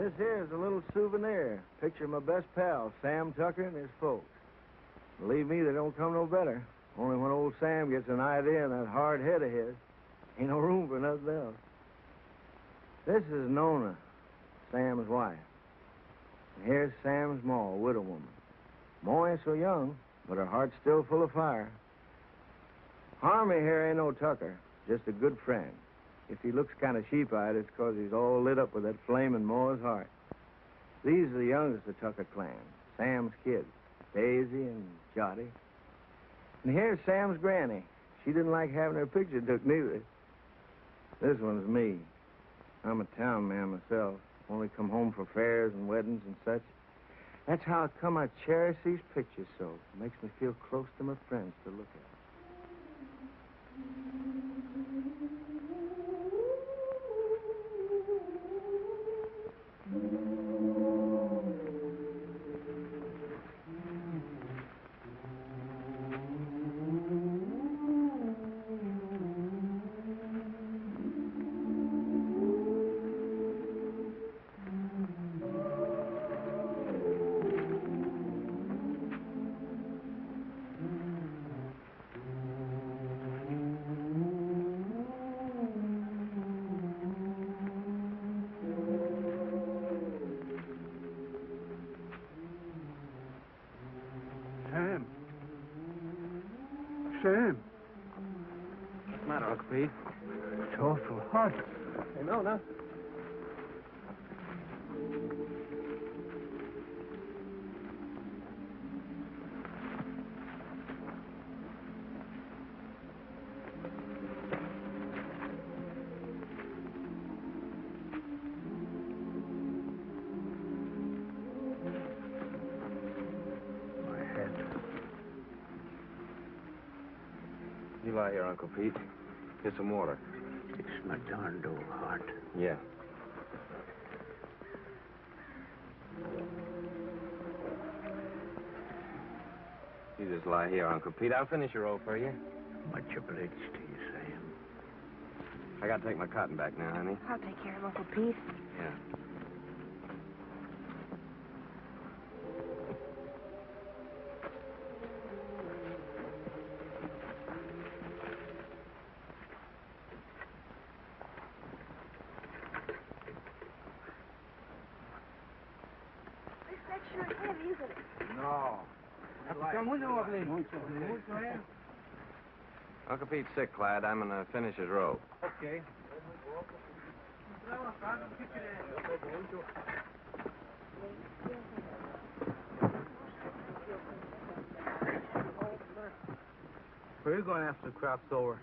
This here is a little souvenir. Picture of my best pal, Sam Tucker, and his folks. Believe me, they don't come no better. Only when old Sam gets an idea in that hard head of his, ain't no room for nothing else. This is Nona, Sam's wife. And here's Sam's ma, a widow woman. Ma ain't so young, but her heart's still full of fire. Harmie here ain't no Tucker, just a good friend. If he looks kind of sheep-eyed, it's 'cause he's all lit up with that flame in Ma's heart. These are the youngest of the Tucker clan, Sam's kids, Daisy and Jotty. And here's Sam's granny. She didn't like having her picture took neither. This one's me. I'm a town man myself. Only come home for fairs and weddings and such. That's how come I cherish these pictures so. It makes me feel close to my friends to look at. Sam. What's the matter, Uncle Pete? It's awful hot. Hey, Nona. You lie here, Uncle Pete. Get some water. It's my darned old heart. Yeah. You just lie here, Uncle Pete. I'll finish your roll for you. Much obliged to you, Sam. I gotta take my cotton back now, honey. I'll take care of Uncle Pete. Yeah. That's sure heavy, isn't it? No. Uncle Pete's sick, Clyde. I'm gonna finish his roll. Okay. Where are you going after the crop's over?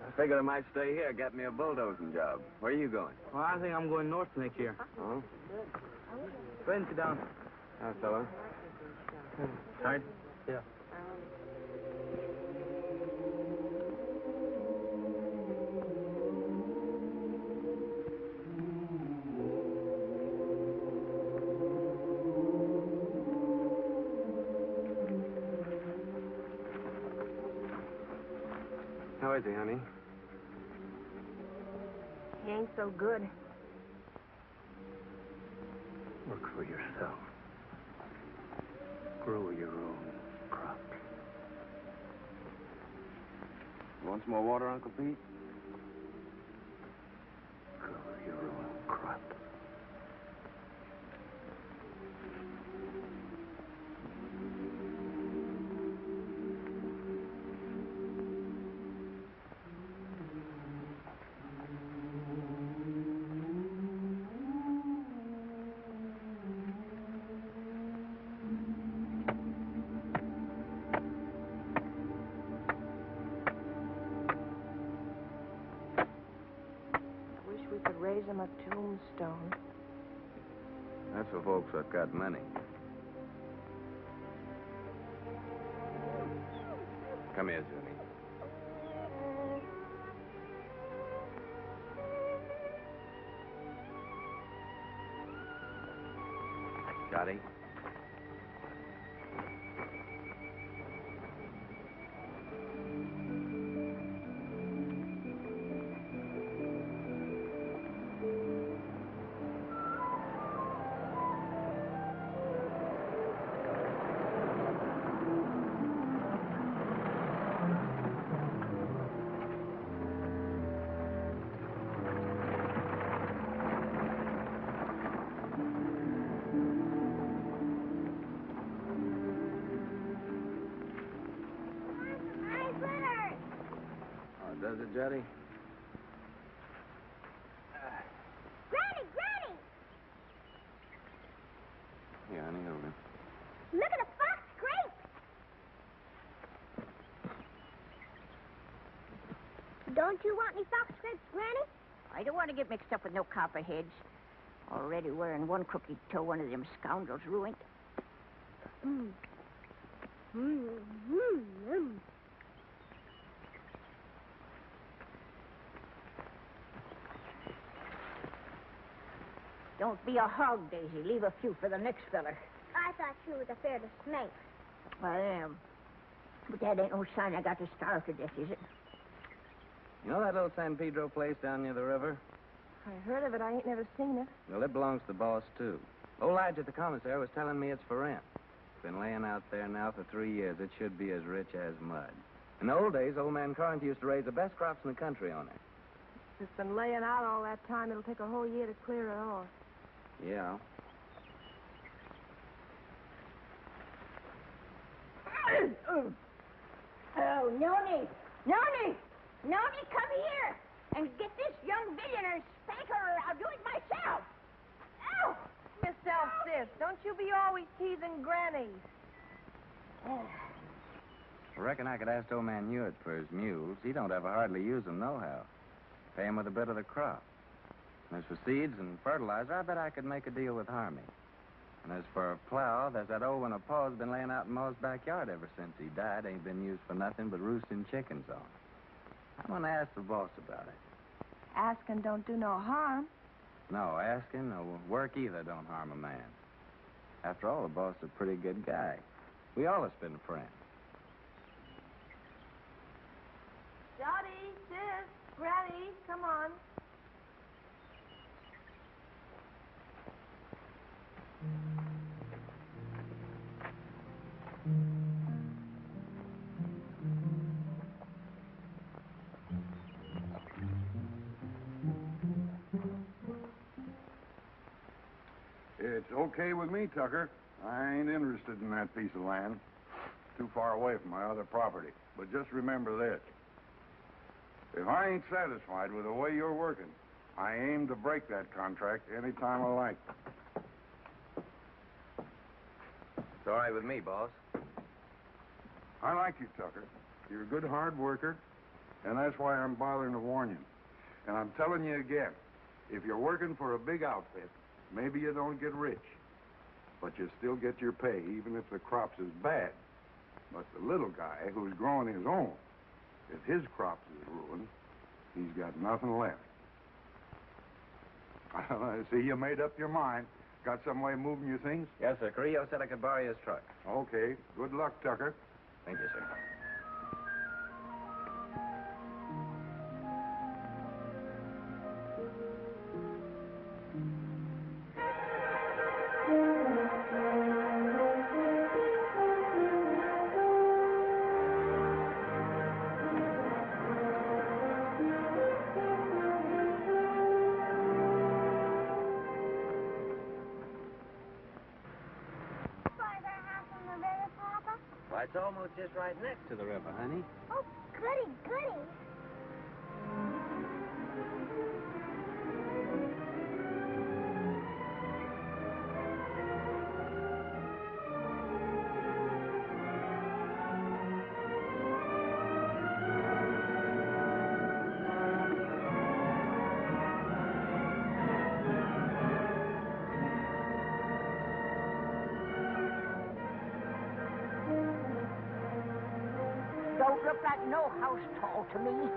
I figured I might stay here, get me a bulldozing job. Where are you going? Well, I think I'm going north next year. Oh? Go ahead and sit down. Hi, fella. Hard? Yeah. How is he, honey? He ain't so good. Work for yourself. Grow your own crops. You want some more water, Uncle Pete? Grow your own crop. Raise him a tombstone. That's for folks that got money. Come here, Zuni. Johnny? Jotty. Granny, Granny! Here, honey, hold him. Look at the fox scrape! Don't you want any fox scrapes, Granny? I don't want to get mixed up with no copperheads. Already wearing one crooked toe one of them scoundrels ruined. Mm. Mm, mm, mm. Don't be a hog, Daisy. Leave a few for the next feller. I thought you was afraid of snakes. I am. But that ain't no sign I got to starve to death, is it? You know that little San Pedro place down near the river? I heard of it. I ain't never seen it. Well, it belongs to the boss, too. Old Lige at the commissary was telling me it's for rent. Been laying out there now for 3 years. It should be as rich as mud. In the old days, old man Corinth used to raise the best crops in the country on it. It's been laying out all that time. It'll take a whole year to clear it off. Yeah. Oh, Nona! Nona! Nona, come here and get this young billionaire spanker or I'll do it myself. Ow! Yourself, sis. Don't you be always teasing Granny. I reckon I could ask old man Hewitt for his mules. He don't ever hardly use them nohow. Pay him with a bit of the crop. And as for seeds and fertilizer, I bet I could make a deal with Harnie. And as for a plow, there's that old one of Pa's been laying out in Ma's backyard ever since he died. Ain't been used for nothing but roosting chickens on. I'm going to ask the boss about it. Asking don't do no harm. No, asking or work either don't harm a man. After all, the boss is a pretty good guy. We all have been friends. Dottie, sis, Granny, come on. It's okay with me, Tucker. I ain't interested in that piece of land. Too far away from my other property. But just remember this. If I ain't satisfied with the way you're working, I aim to break that contract any time I like. It's all right with me, boss. I like you, Tucker. You're a good hard worker, and that's why I'm bothering to warn you. And I'm telling you again, if you're working for a big outfit, maybe you don't get rich, but you still get your pay, even if the crops is bad. But the little guy who's growing his own, if his crops is ruined, he's got nothing left. I see you made up your mind. Got some way of moving your things? Yes, sir. Carrillo said I could borrow his truck. Okay. Good luck, Tucker. Thank you, sir. Why, it's almost just right next to the river, honey. Oh, goody, goody. Don't look like no house tall to me.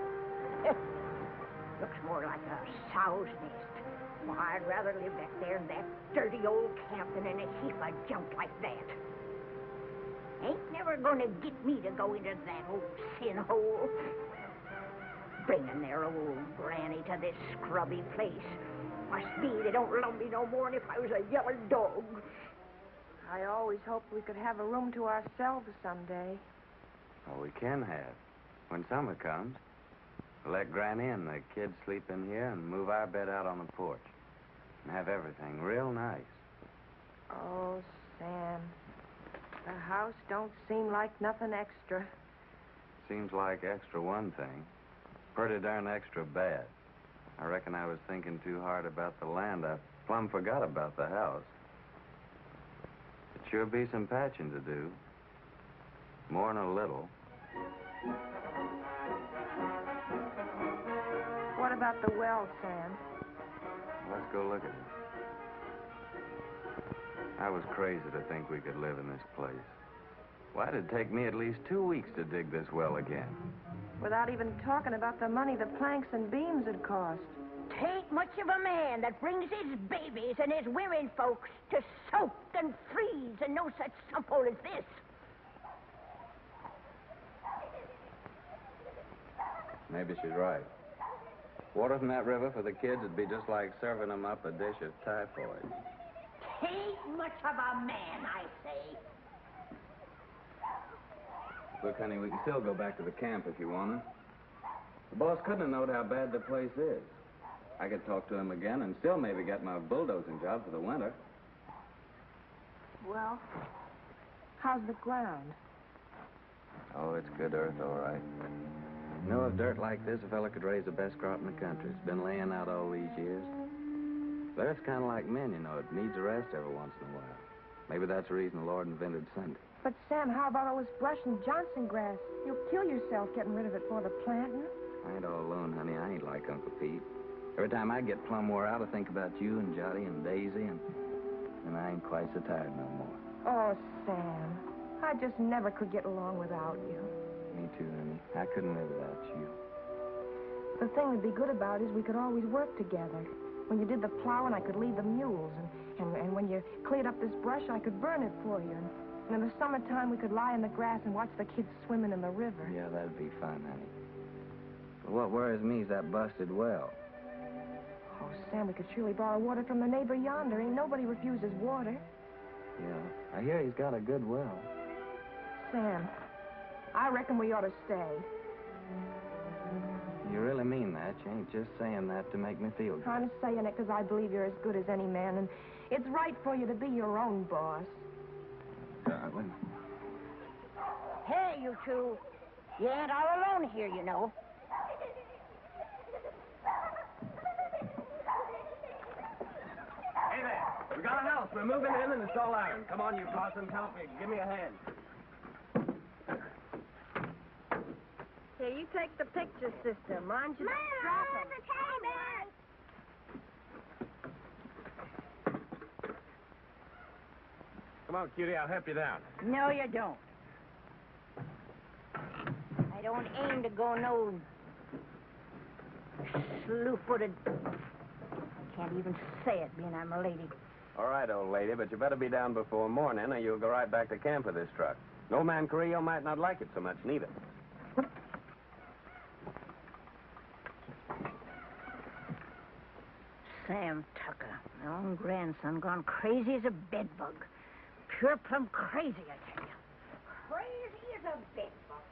Looks more like a sow's nest. Well, I'd rather live back there in that dirty old camp than in a heap of junk like that. Ain't never gonna get me to go into that old sin hole. Bringing their old granny to this scrubby place. Must be they don't love me no more than if I was a yellow dog. I always hoped we could have a room to ourselves someday. Oh, we can have. When summer comes, we'll let Granny and the kids sleep in here and move our bed out on the porch. And have everything real nice. Oh, Sam. The house don't seem like nothing extra. Seems like extra one thing. pretty darn extra bad. I reckon I was thinking too hard about the land. I plumb forgot about the house. It sure be some patching to do. More than a little. What about the well, Sam? Let's go look at it. I was crazy to think we could live in this place. Why did it take me at least 2 weeks to dig this well again? Without even talking about the money the planks and beams had cost. Tain't much of a man that brings his babies and his women folks to soak and freeze and no such sump-hole as this. Maybe she's right. Water from that river for the kids would be just like serving them up a dish of typhoid. Tain't much of a man, I say. Look, honey, we can still go back to the camp if you want to. The boss couldn't have known how bad the place is. I could talk to him again and still maybe get my bulldozing job for the winter. Well, how's the ground? Oh, it's good earth, all right. You know, if dirt like this, a fella could raise the best crop in the country. It's been laying out all these years. But it's kind of like men, you know. It needs a rest every once in a while. Maybe that's the reason the Lord invented Sunday. But, Sam, how about all this brush and Johnson grass? You'll kill yourself getting rid of it for the planting. I ain't all alone, honey. I ain't like Uncle Pete. Every time I get plumb wore out, I think about you and Jotty and Daisy, and I ain't quite so tired no more. Oh, Sam, I just never could get along without you. Me too, honey. I couldn't live without you. The thing that'd be good about it is we could always work together. When you did the plowing, I could lead the mules, and when you cleared up this brush, I could burn it for you. And in the summertime, we could lie in the grass and watch the kids swimming in the river. Yeah, that'd be fun, honey. But what worries me is that busted well. Oh, Sam, we could surely borrow water from the neighbor yonder. Ain't nobody refuses water. Yeah, I hear he's got a good well. Sam, I reckon we ought to stay. You really mean that? You ain't just saying that to make me feel good. I'm saying it because I believe you're as good as any man, and it's right for you to be your own boss. Darling. Hey, you two. You ain't all alone here, you know. Hey there. We got a house. We're moving in and it's all iron. Come on, you Carson. Help me. Give me a hand. Here, you take the picture, sister. Mind you don't drop 'em. Come on, cutie. I'll help you down. No, you don't. I don't aim to go no slew-footed. I can't even say it, being I'm a lady. All right, old lady, but you better be down before morning or you'll go right back to camp with this truck. No man Carrillo might not like it so much, neither. Sam Tucker, my own grandson, gone crazy as a bedbug. Pure plumb crazy, I tell you. Crazy as a bedbug.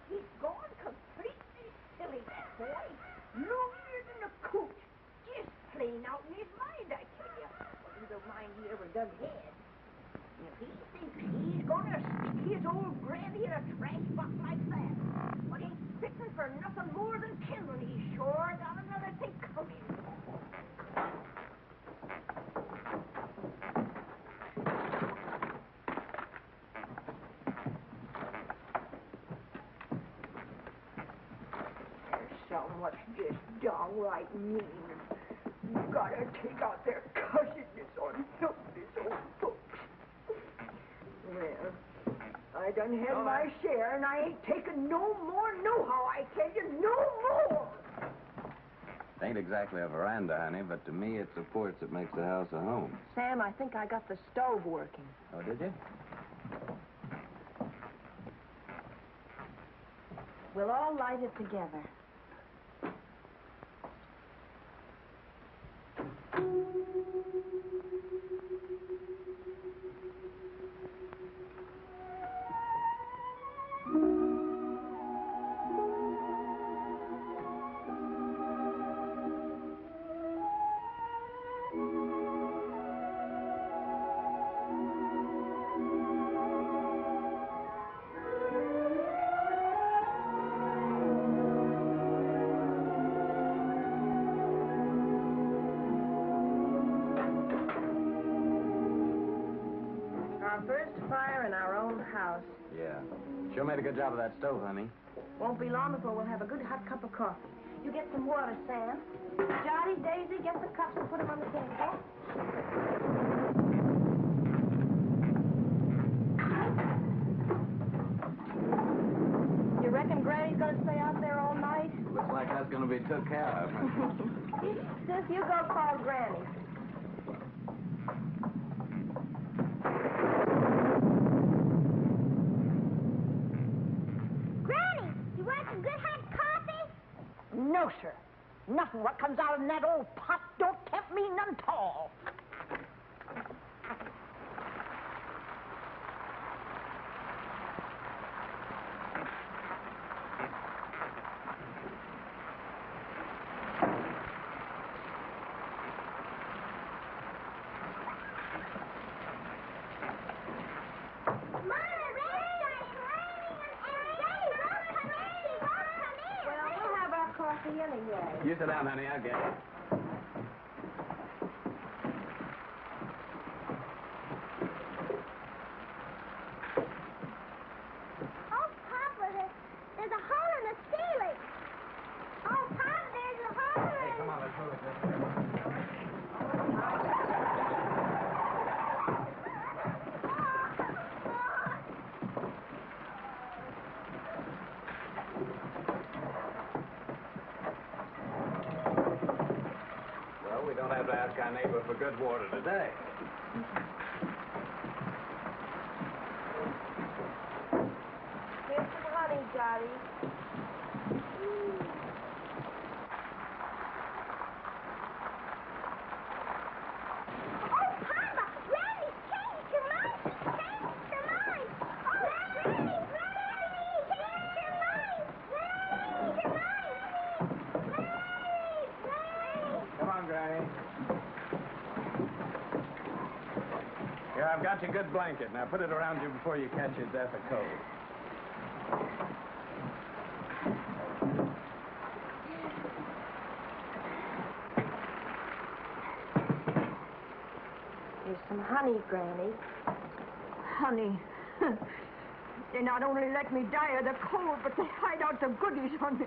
He's gone completely silly, that boy. Longer than a coot. Just plain out in his mind, I tell you. Well, you don't mind he ever done had. If he thinks he's gonna stick his old granny in a trash box like that, but he's fitting for nothing more than kindling. He's sure got another thing coming. What's just downright mean. You gotta take out their cussedness on some of these old folks. Well, I done had my share, and I ain't taking no more nohow, I tell you, no more! It ain't exactly a veranda, honey, but to me it's the porch that makes the house a home. Sam, I think I got the stove working. Oh, did you? We'll all light it together. first fire in our own house. Yeah. Sure made a good job of that stove, honey. Won't be long before we'll have a good hot cup of coffee. You get some water, Sam. Jot and Daisy, get the cups and put them on the table. You reckon Granny's gonna stay out there all night? Looks like that's gonna be took care of. Sis, you go call Granny. Granny, you want some good hot coffee? No, sir. Nothing what comes out in that old pot don't tempt me none at all. Well, we'll have our coffee anyway. You sit down, honey. I'll get it. Oh, Papa, there's a hole in the ceiling. Oh, Papa, there's a hole in Come on, let's move it this way. Well, we don't have to ask our neighbor for good water today. Here's some honey, Jotty. Oh, Papa, Granny's changed her mind. Changed her mind. Oh, Granny, changed her mind. Changed her mind. Come on, Granny. Here, I've got your good blanket. Now put it around you before you catch your death of cold. Here's some honey, Granny. Honey, they not only let me die of the cold, but they hide out the goodies on me.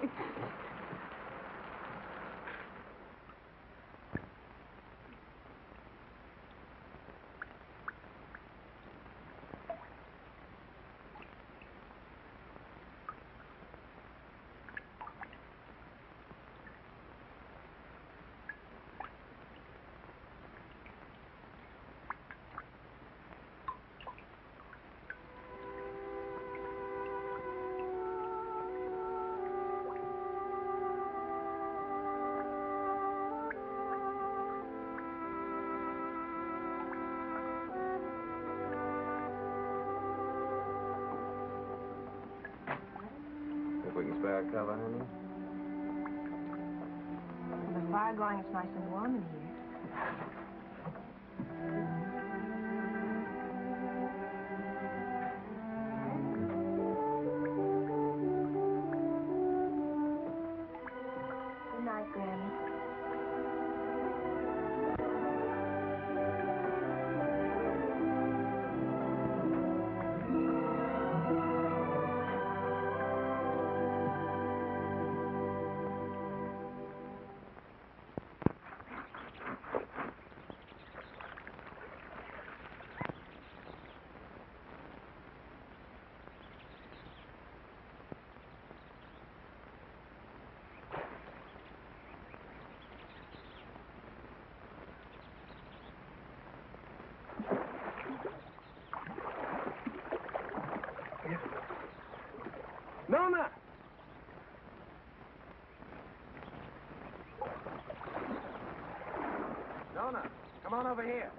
If we can spare a cover, honey. With the fire going, it's nice and warm in here. Good night, Granny. Nona! Nona, come on over here.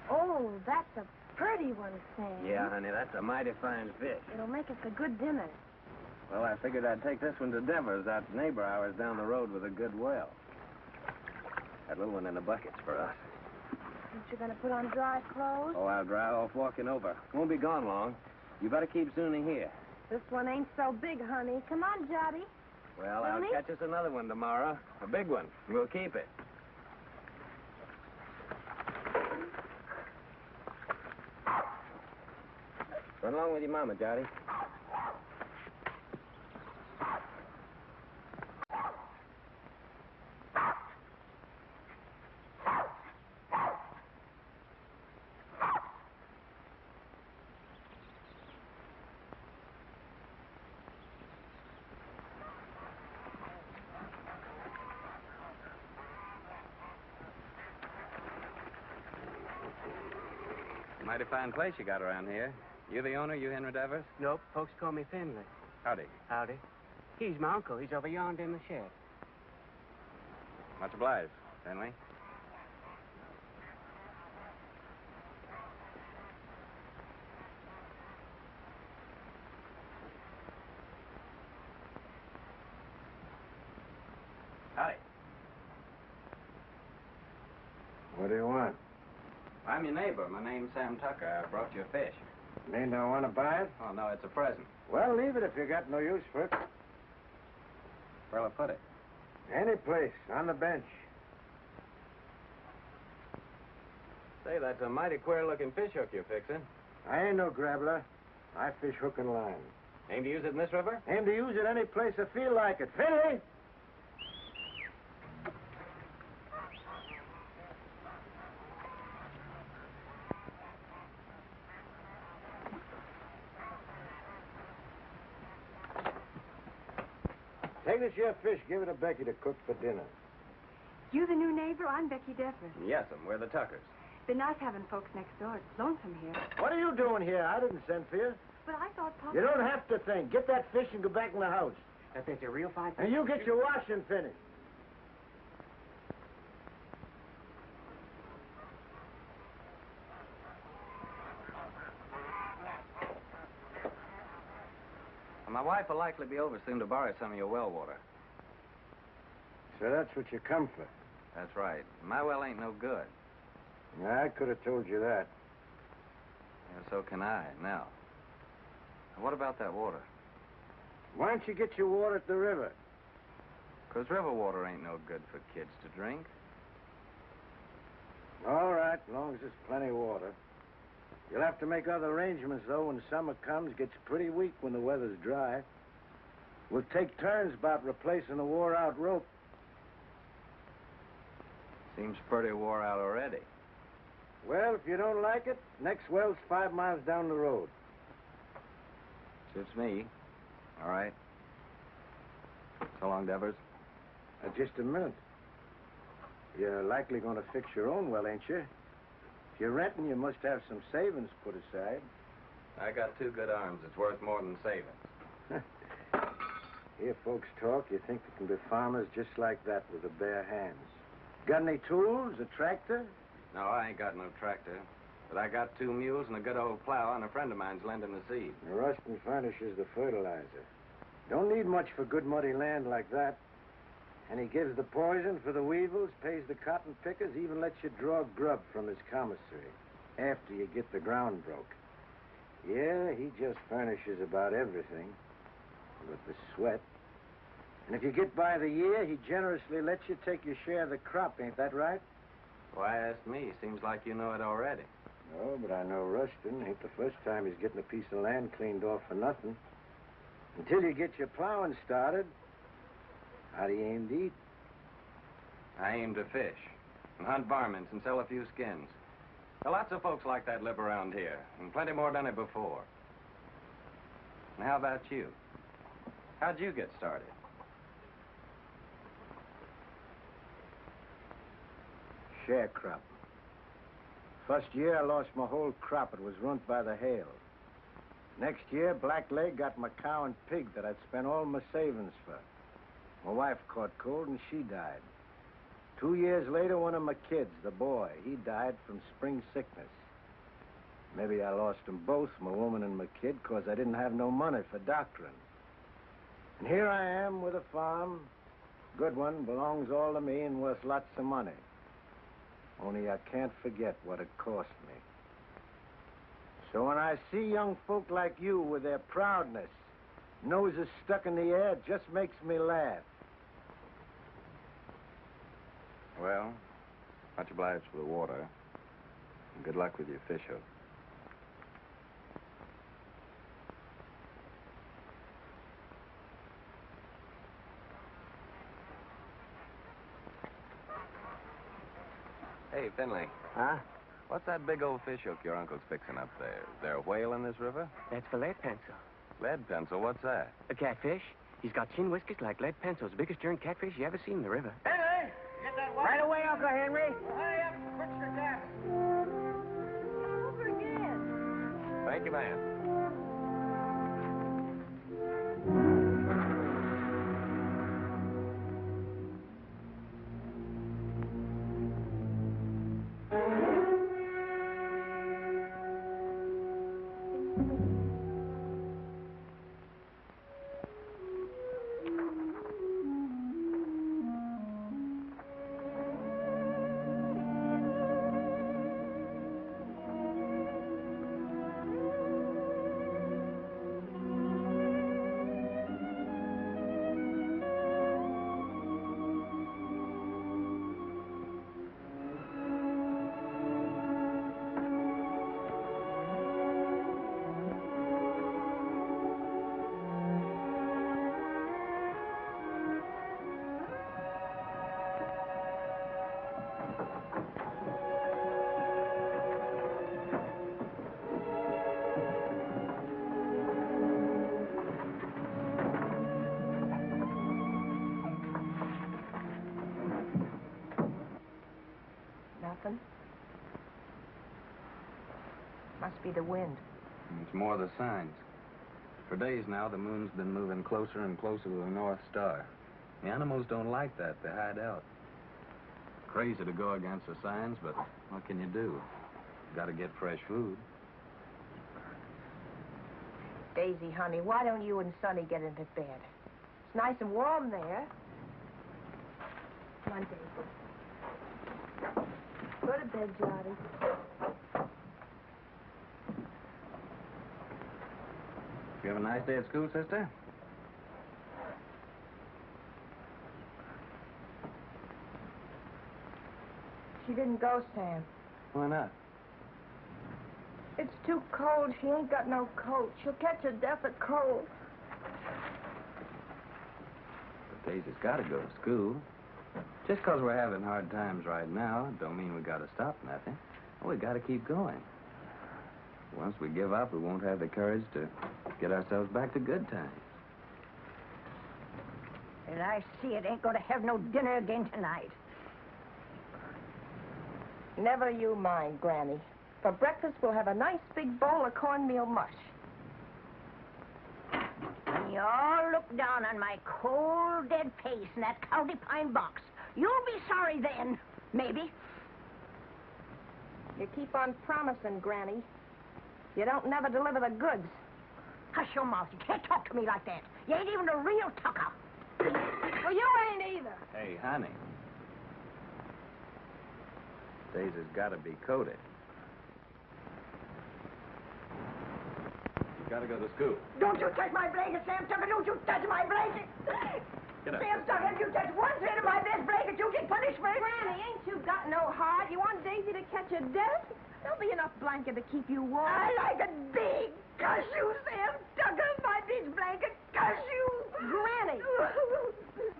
Oh, that's a pretty one, Sam. Yeah, honey, that's a mighty fine fish. It'll make us a good dinner. Well, I figured I'd take this one to Devers, that neighbor of ours down the road with a good well. That little one in the bucket's for us. Ain't you gonna put on dry clothes? Oh, I'll dry off walking over. Won't be gone long. You better keep Zuni here. This one ain't so big, honey. Come on, Jotty. Well, Zuni? I'll catch us another one tomorrow. A big one. We'll keep it. Run along with your mama, Jotty. Mighty fine place you got around here. You the owner, you Henry Devers? Nope, folks call me Finley. Howdy. Howdy. He's my uncle. He's over yonder in the shed. Much obliged, Finley. Howdy. What do you want? I'm your neighbor. My name's Sam Tucker. I brought you a fish. Mean don't want to buy it? Oh, no, it's a present. Well, leave it if you got no use for it. Where'll I put it? Any place, on the bench. Say, that's a mighty queer-looking fish hook you're fixing. I ain't no grabbler. I fish hook and line. Aim to use it in this river? Aim to use it any place I feel like it. Finley! Take this here fish, give it to Becky to cook for dinner. You the new neighbor? I'm Becky Devers. Yes'm, we're the Tuckers. Been nice having folks next door. It's lonesome here. What are you doing here? I didn't send for you. But I thought Papa... You don't have to think. Get that fish and go back in the house. That fish a real fine fish? And you get your washing finished. My wife will likely be over soon to borrow some of your well water. So that's what you come for. That's right. My well ain't no good. Yeah, I could have told you that. Yeah, so can I, now. What about that water? Why don't you get your water at the river? 'Cause river water ain't no good for kids to drink. All right, as long as there's plenty of water. You'll have to make other arrangements, though, when summer comes. Gets pretty weak when the weather's dry. We'll take turns about replacing the wore-out rope. Seems pretty wore out already. Well, if you don't like it, next well's 5 miles down the road. Suits me. All right. So long, Devers. Just a minute. You're likely going to fix your own well, ain't you? If you're renting, you must have some savings put aside. I got 2 good arms. It's worth more than savings. Hear folks talk, you think they can be farmers just like that with their bare hands. Got any tools, a tractor? No, I ain't got no tractor. But I got 2 mules and a good old plow, and a friend of mine's lending the seed. The Rustin furnishes the fertilizer. Don't need much for good muddy land like that. And he gives the poison for the weevils, pays the cotton pickers, even lets you draw grub from his commissary after you get the ground broke. Yeah, he just furnishes about everything but the sweat. And if you get by the year, he generously lets you take your share of the crop. Ain't that right? Why ask me? Seems like you know it already. No, but I know Rustin. Ain't the first time he's getting a piece of land cleaned off for nothing. Until you get your plowing started, how do you aim to eat? I aim to fish and hunt varmints and sell a few skins. There are lots of folks like that live around here, and plenty more done it before. And how about you? How'd you get started? Sharecrop. First year, I lost my whole crop. It was ruined by the hail. Next year, Blackleg got my cow and pig that I'd spent all my savings for. My wife caught cold and she died. 2 years later, one of my kids, the boy, he died from spring sickness. Maybe I lost them both, my woman and my kid, 'cause I didn't have no money for doctoring. And here I am with a farm. Good one, belongs all to me and worth lots of money. Only I can't forget what it cost me. So when I see young folk like you with their proudness, noses stuck in the air, it just makes me laugh. Well, much obliged for the water. And good luck with your fish hook. Hey, Finley. Huh? What's that big old fish hook your uncle's fixing up there? Is there a whale in this river? That's for lead pencil. Lead pencil? What's that? A catfish. He's got chin whiskers like lead pencils. Biggest darn catfish you ever seen in the river. Finley! Get that water. Right away, Uncle Henry. Hurry up. Fix your cabin. Over again. Thank you, man. Nothing. Must be the wind. It's more the signs. For days now, the moon's been moving closer and closer to the North Star. The animals don't like that. They hide out. Crazy to go against the signs, but what can you do? Got to get fresh food. Daisy, honey, why don't you and Sonny get into bed? It's nice and warm there. Come on, Daisy. Go to bed, Jotty. You have a nice day at school, sister? She didn't go, Sam. Why not? It's too cold. She ain't got no coat. She'll catch her death of cold. But Daisy's got to go to school. Just 'cause we're having hard times right now, don't mean we got to stop nothing. We got to keep going. Once we give up, we won't have the courage to get ourselves back to good times. And I see it ain't going to have no dinner again tonight. Never you mind, Granny. For breakfast, we'll have a nice big bowl of cornmeal mush. When you all look down on my cold, dead face in that county pine box, you'll be sorry then, maybe. You keep on promising, Granny. You don't never deliver the goods. Hush your mouth. You can't talk to me like that. You ain't even a real tucker. Well, you ain't either. Hey, honey. Daisy's got to be coated. You got to go to school. Don't you touch my blanket, Sam Tucker. Don't you touch my blanket. Get up. Sam Tucker, if you touch one thread of my best blanket, you get punishment. Granny, ain't you got no heart? You want Daisy to catch a death? There'll be enough blanket to keep you warm. I like it big. Cuss you, Sam Tucker. My big blanket. Cuss you. Granny.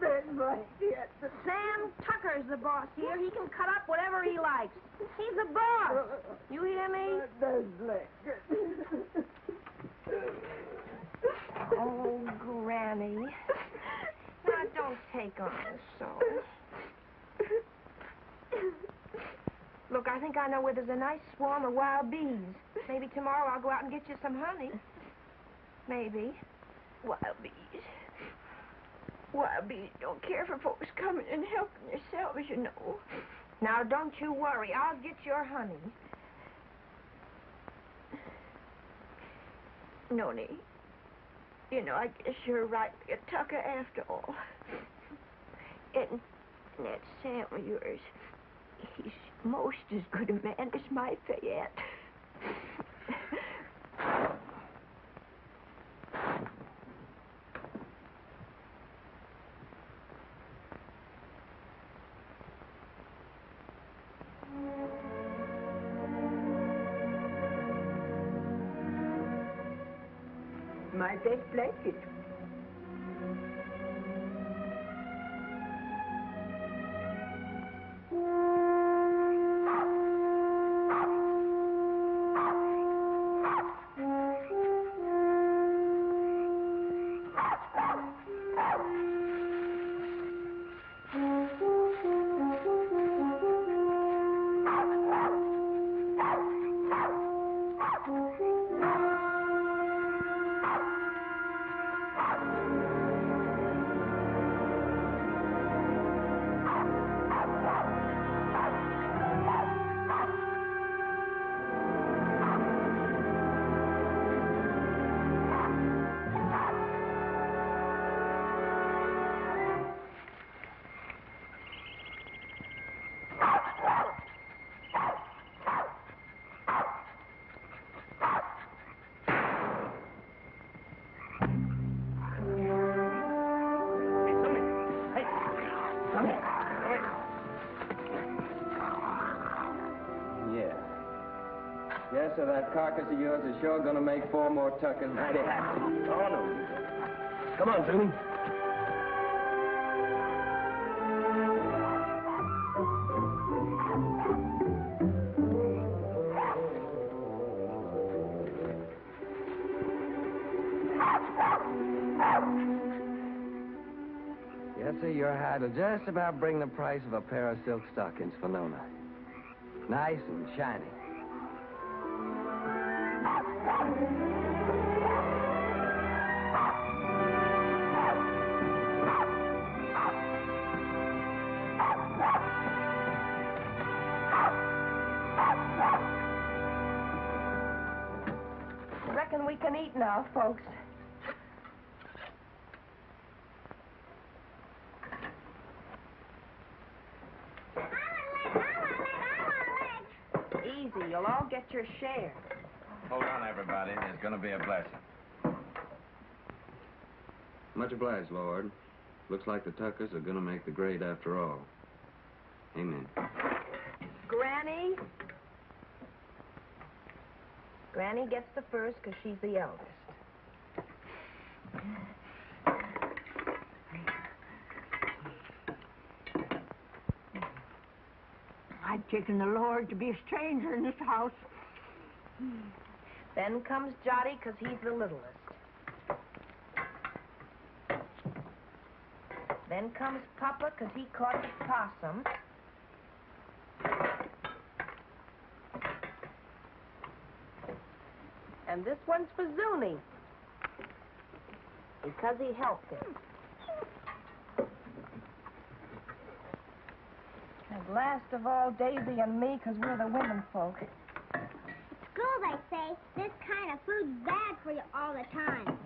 Big blanket. Sam Tucker's the boss here. He can cut up whatever he likes. He's the boss. You hear me? Big blanket. Oh, Granny. Now, don't take on so. Look, I think I know where there's a nice swarm of wild bees. Maybe tomorrow I'll go out and get you some honey. Maybe. Wild bees. Wild bees don't care for folks coming and helping themselves, you know. Now, don't you worry. I'll get your honey. Noni, you know, I guess you're right, a Tucker after all. And that Sam of yours, he's most as good a man as my Fayette. My best blanket. Yes, sir, that carcass of yours is sure gonna make 4 more tuckers mighty happy. Oh, no. Come on, Finley. Yes, sir, your hide will just about bring the price of a pair of silk stockings for Nona. Nice and shiny. Reckon we can eat now, folks. Easy, you'll all get your share. Hold on, everybody. There's going to be a blessing. Much obliged, Lord. Looks like the Tuckers are going to make the grade after all. Amen. Granny? Granny gets the first because she's the eldest. I've taken the Lord to be a stranger in this house. Then comes Jotty because he's the littlest. Then comes Papa because he caught the possum. And this one's for Zuni because he helped him. And last of all, Daisy and me because we're the women folk. School, they say, this kind of food's bad for you all the time.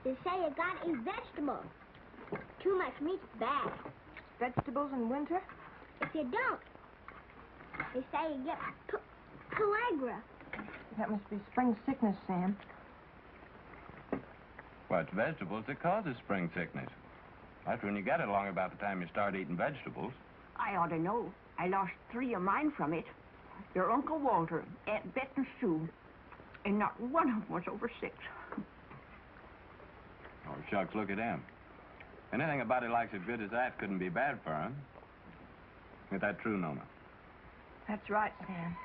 They say you gotta eat vegetables. Too much meat's bad. Vegetables in winter? If you don't, they say you get pellagra. That must be spring sickness, Sam. Well, it's vegetables that causes spring sickness. That's when you get it along about the time you start eating vegetables. I ought to know. I lost 3 of mine from it. Your Uncle Walter, Aunt Bet and Sue, and not one of them was over 6. Oh, shucks, look at him. Anything a body likes as good as that couldn't be bad for him. Is that true, Nona? That's right, Sam.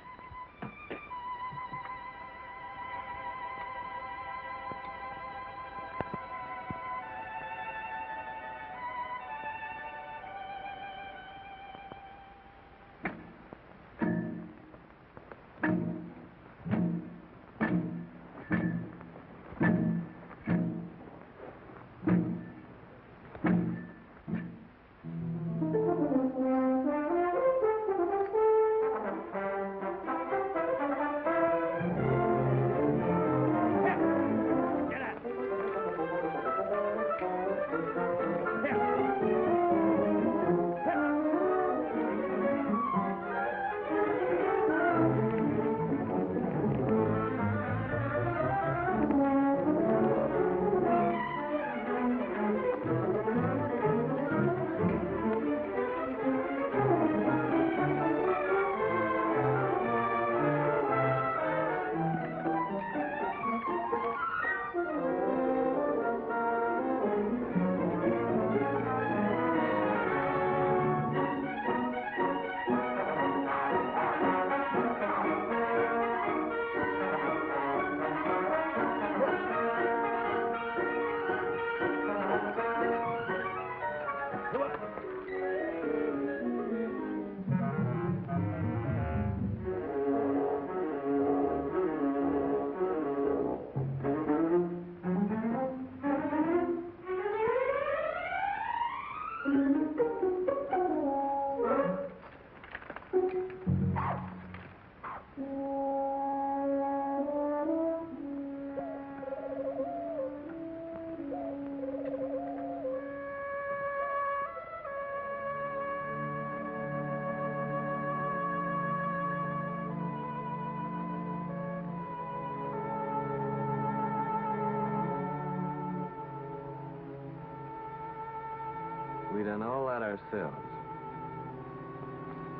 we done all that ourselves.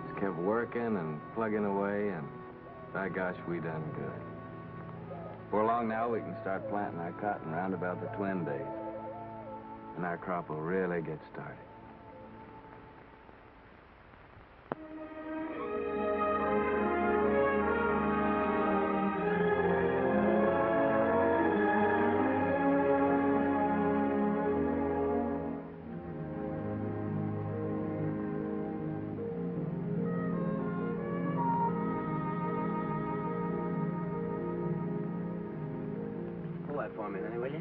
Just kept working and plugging away, and by gosh, we done good. Before long now, we can start planting our cotton round about the Twin Days. And our crop will really get started. Pull that for me, Honey, will you?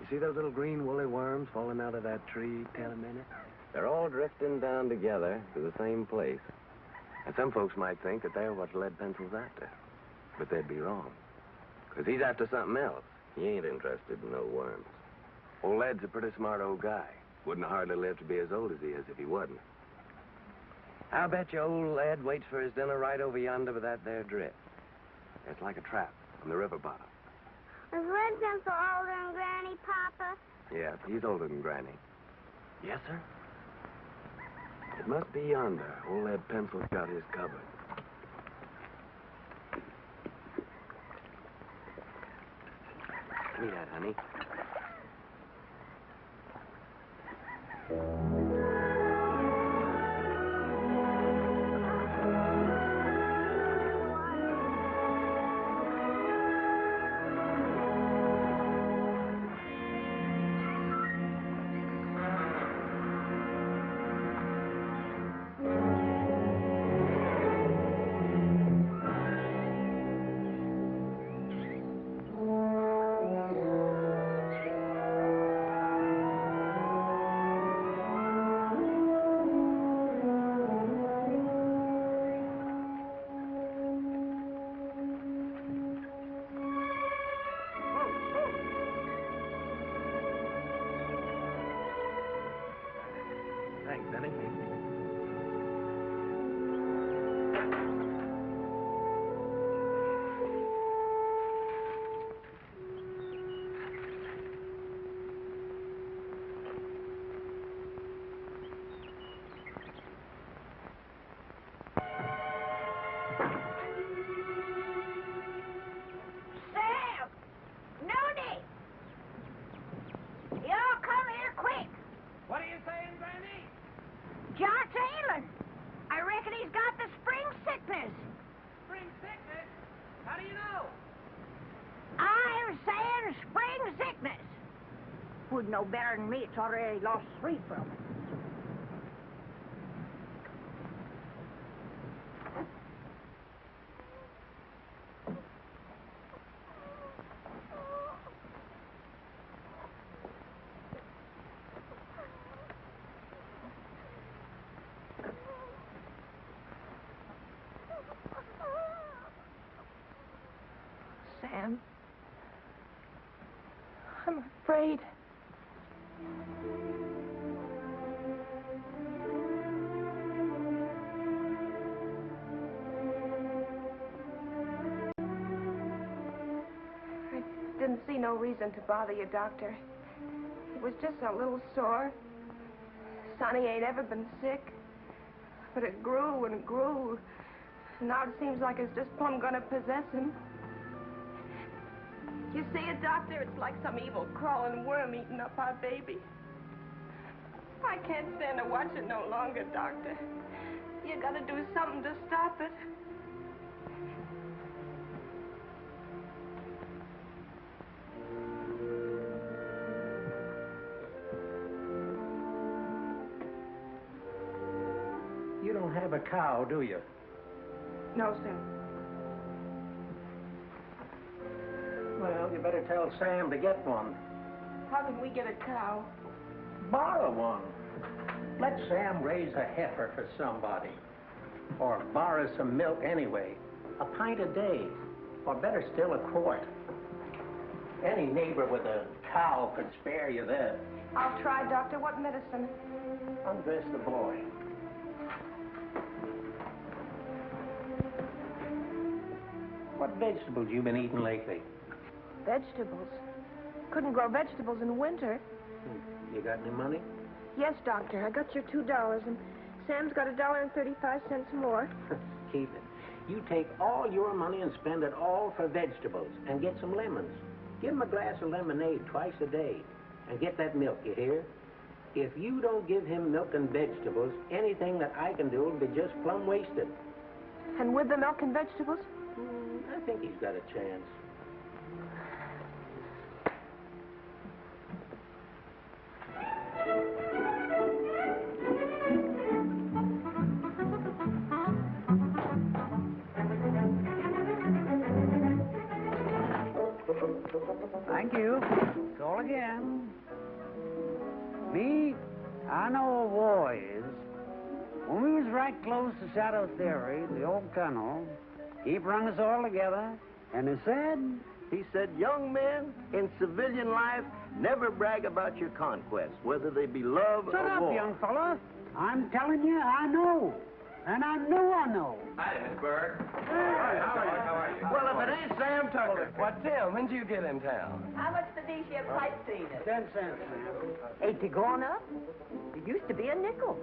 You see those little green woolly worms falling out of that tree, Tell a minute? They're all drifting down together to the same place. And some folks might think that they're what Lead Pencil's after. But they'd be wrong. Because he's after something else. He ain't interested in no worms. Old Lead's a pretty smart old guy. Wouldn't hardly live to be as old as he is if he wasn't. I'll bet you old Lead waits for his dinner right over yonder with that there drift. It's like a trap on the river bottom. Is Lead Pencil older than Granny, Papa? Yeah, he's older than Granny. Yes, sir? It must be yonder. Old Lead Pencil's got his covered. Give me that, honey. Thanks, Benny. Sam! Nona! Y'all come here quick. What are you saying, Granny? Jot's ailing. I reckon he's got the spring sickness. Spring sickness? How do you know? I'm saying spring sickness. Would know better than me. It's already lost 3 from it. Sam. I'm afraid. I didn't see no reason to bother you, Doctor. It was just a little sore. Sonny ain't ever been sick. But it grew and grew. Now it seems like it's just plumb gonna possess him. You see it, Doctor? It's like some evil crawling worm eating up our baby. I can't stand to watch it no longer, Doctor. You gotta do something to stop it. You don't have a cow, do you? No, sir. Well, you better tell Sam to get one. How can we get a cow? Borrow one. Let Sam raise a heifer for somebody. Or borrow some milk anyway. A pint a day. Or better still, a quart. Any neighbor with a cow could spare you that. I'll try, Doctor. What medicine? Undress the boy. What vegetables you been eating lately? Vegetables. Couldn't grow vegetables in winter. You got any money? Yes, Doctor. I got your $2, and Sam's got $1.35 more. Keep it. You take all your money and spend it all for vegetables and get some lemons. Give him a glass of lemonade twice a day. And get that milk, you hear? If you don't give him milk and vegetables, anything that I can do will be just plumb wasted. And with the milk and vegetables? I think he's got a chance. Thank you. Call again. Me, I know a war is. When we was right close to Shadow Theory, the old colonel, he brung us all together, and he said, young men in civilian life never brag about your conquests, whether they be love Shut or up, war. young fella. I'm telling you, I know. And I know. Hi, Miss Berg. Hey, how are you? Well, if it ain't Sam Tucker. What, Tim? When'd you get in town? How much for these here pipe cleaners? 10 cents, ma'am. Ain't they gone up? It used to be a nickel.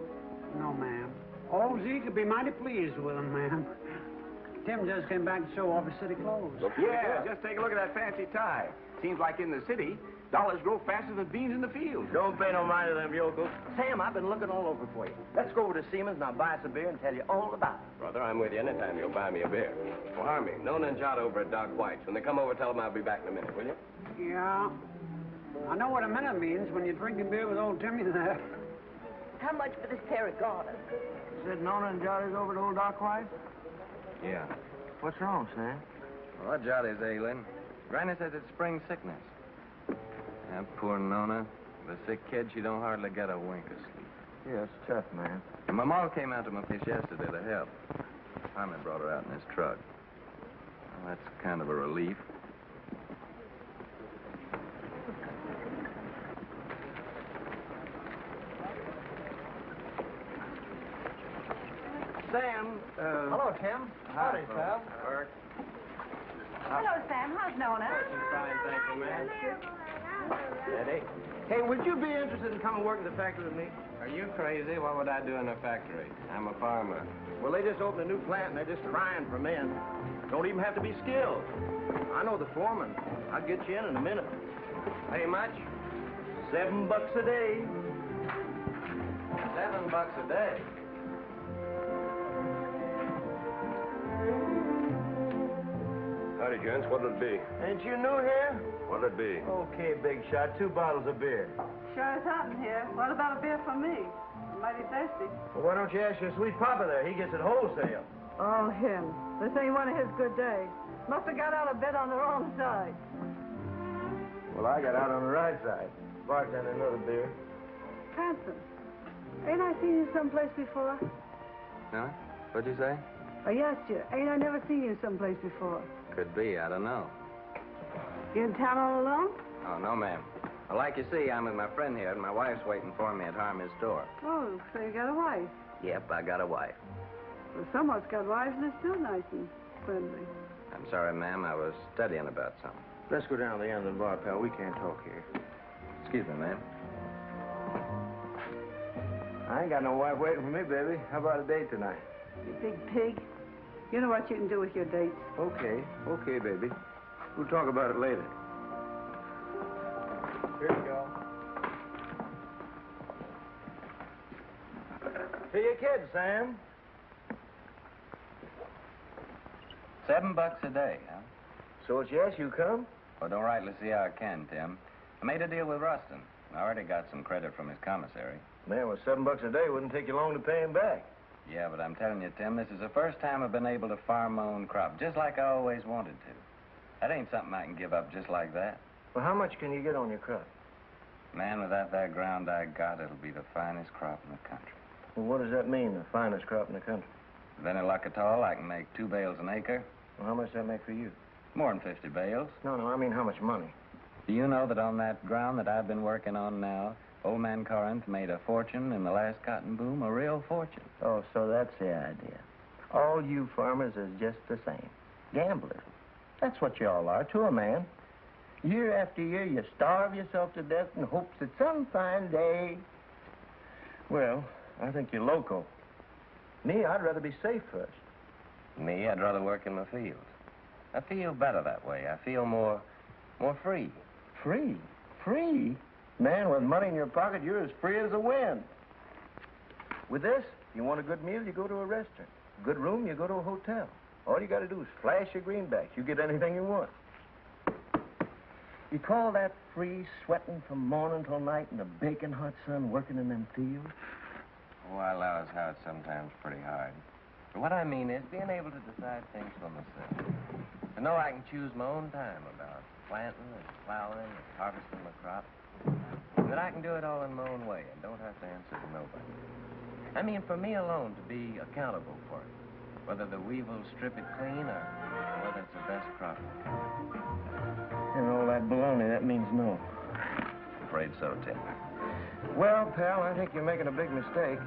No, ma'am. Old Z could be mighty pleased with them, ma'am. Tim just came back to show off his city clothes. Yeah, just take a look at that fancy tie. Seems like in the city, dollars grow faster than beans in the field. Don't pay no mind to them yokels. Sam, I've been looking all over for you. Let's go over to Seaman's and I'll buy us a beer and tell you all about it. Brother, I'm with you anytime you'll buy me a beer. Well, Harmie, Nona and Jot over at Doc White's. When they come over, tell them I'll be back in a minute, will you? Yeah. I know what a minute means when you're drinking beer with old Timmy there. How much for this pair of garters? Said Nona and Johnny's over to old Doc White? Yeah. What's wrong, Sam? Well, Johnny's ailing. Granny says it's spring sickness. That poor Nona. The sick kid, she don't hardly get a wink of sleep. Yeah, it's tough, man. And my mom came out to my place yesterday to help. Harmie brought her out in his truck. Well, that's kind of a relief. Sam, Hello, Tim. Howdy, Sam. Berg. Hello, Sam. How's Nona? Fine, thank you, ma'am. Eddie. Hey, would you be interested in coming work in the factory with me? Are you crazy? What would I do in a factory? I'm a farmer. Well, they just opened a new plant and they're just crying for men. Don't even have to be skilled. I know the foreman. I'll get you in a minute. Pay much? $7 a day. $7 a day. Howdy, gents. What'll it be? Ain't you new here? What'll it be? Okay, big shot. 2 bottles of beer. Sure is hot in here. What about a beer for me? I'm mighty thirsty. Well, why don't you ask your sweet papa there? He gets it wholesale. Oh, him. This ain't one of his good days. Must have got out of bed on the wrong side. Well, I got out on the right side. Bartender, another beer. Hanson, ain't I seen you someplace before? Huh? What'd you say? I asked you, ain't I never seen you someplace before? Could be. I don't know. You in town all alone? Oh, no, ma'am. Well, like you see, I'm with my friend here, and my wife's waiting for me at Harmie's store. Oh, so you got a wife. Yep, I got a wife. Well, someone's got wives and they're still nice and friendly. I'm sorry, ma'am. I was studying about something. Let's go down to the end of the bar, pal. We can't talk here. Excuse me, ma'am. I ain't got no wife waiting for me, baby. How about a date tonight? You big pig. You know what you can do with your dates. Okay. Okay, baby. We'll talk about it later. Here you go. To your kids, Sam. $7 a day, huh? So it's yes, you come? Well, don't rightly see how I can, Tim. I made a deal with Rustin. I already got some credit from his commissary. Man, with $7 a day, wouldn't take you long to pay him back. Yeah, but I'm telling you, Tim, this is the first time I've been able to farm my own crop, just like I always wanted to. That ain't something I can give up just like that. Well, how much can you get on your crop? Man, without that ground I got, it'll be the finest crop in the country. Well, what does that mean, the finest crop in the country? With any luck at all, I can make 2 bales an acre. Well, how much does that make for you? More than 50 bales. No, I mean how much money? Do you know that on that ground that I've been working on now, old man Corinth made a fortune in the last cotton boom, a real fortune. Oh, so that's the idea. All you farmers is just the same. Gamblers. That's what you all are to a man. Year after year, you starve yourself to death in hopes that some fine day... Well, I think you're loco. Me, I'd rather be safe first. Me, I'd rather work in the fields. I feel better that way. I feel more free. Free? Free? Man, with money in your pocket, you're as free as the wind. With this, if you want a good meal, you go to a restaurant. Good room, you go to a hotel. All you got to do is flash your greenbacks. You get anything you want. You call that free, sweating from morning till night in the baking hot sun, working in them fields? Oh, I allow as how it's sometimes pretty hard. But what I mean is being able to decide things for myself. To know I can choose my own time about planting and plowing and harvesting my crop. And that I can do it all in my own way and don't have to answer to nobody. I mean, for me alone to be accountable for it. Whether the weevils strip it clean or whether it's the best crop. And all that baloney, that means no. Afraid so, Tim. Well, pal, I think you're making a big mistake.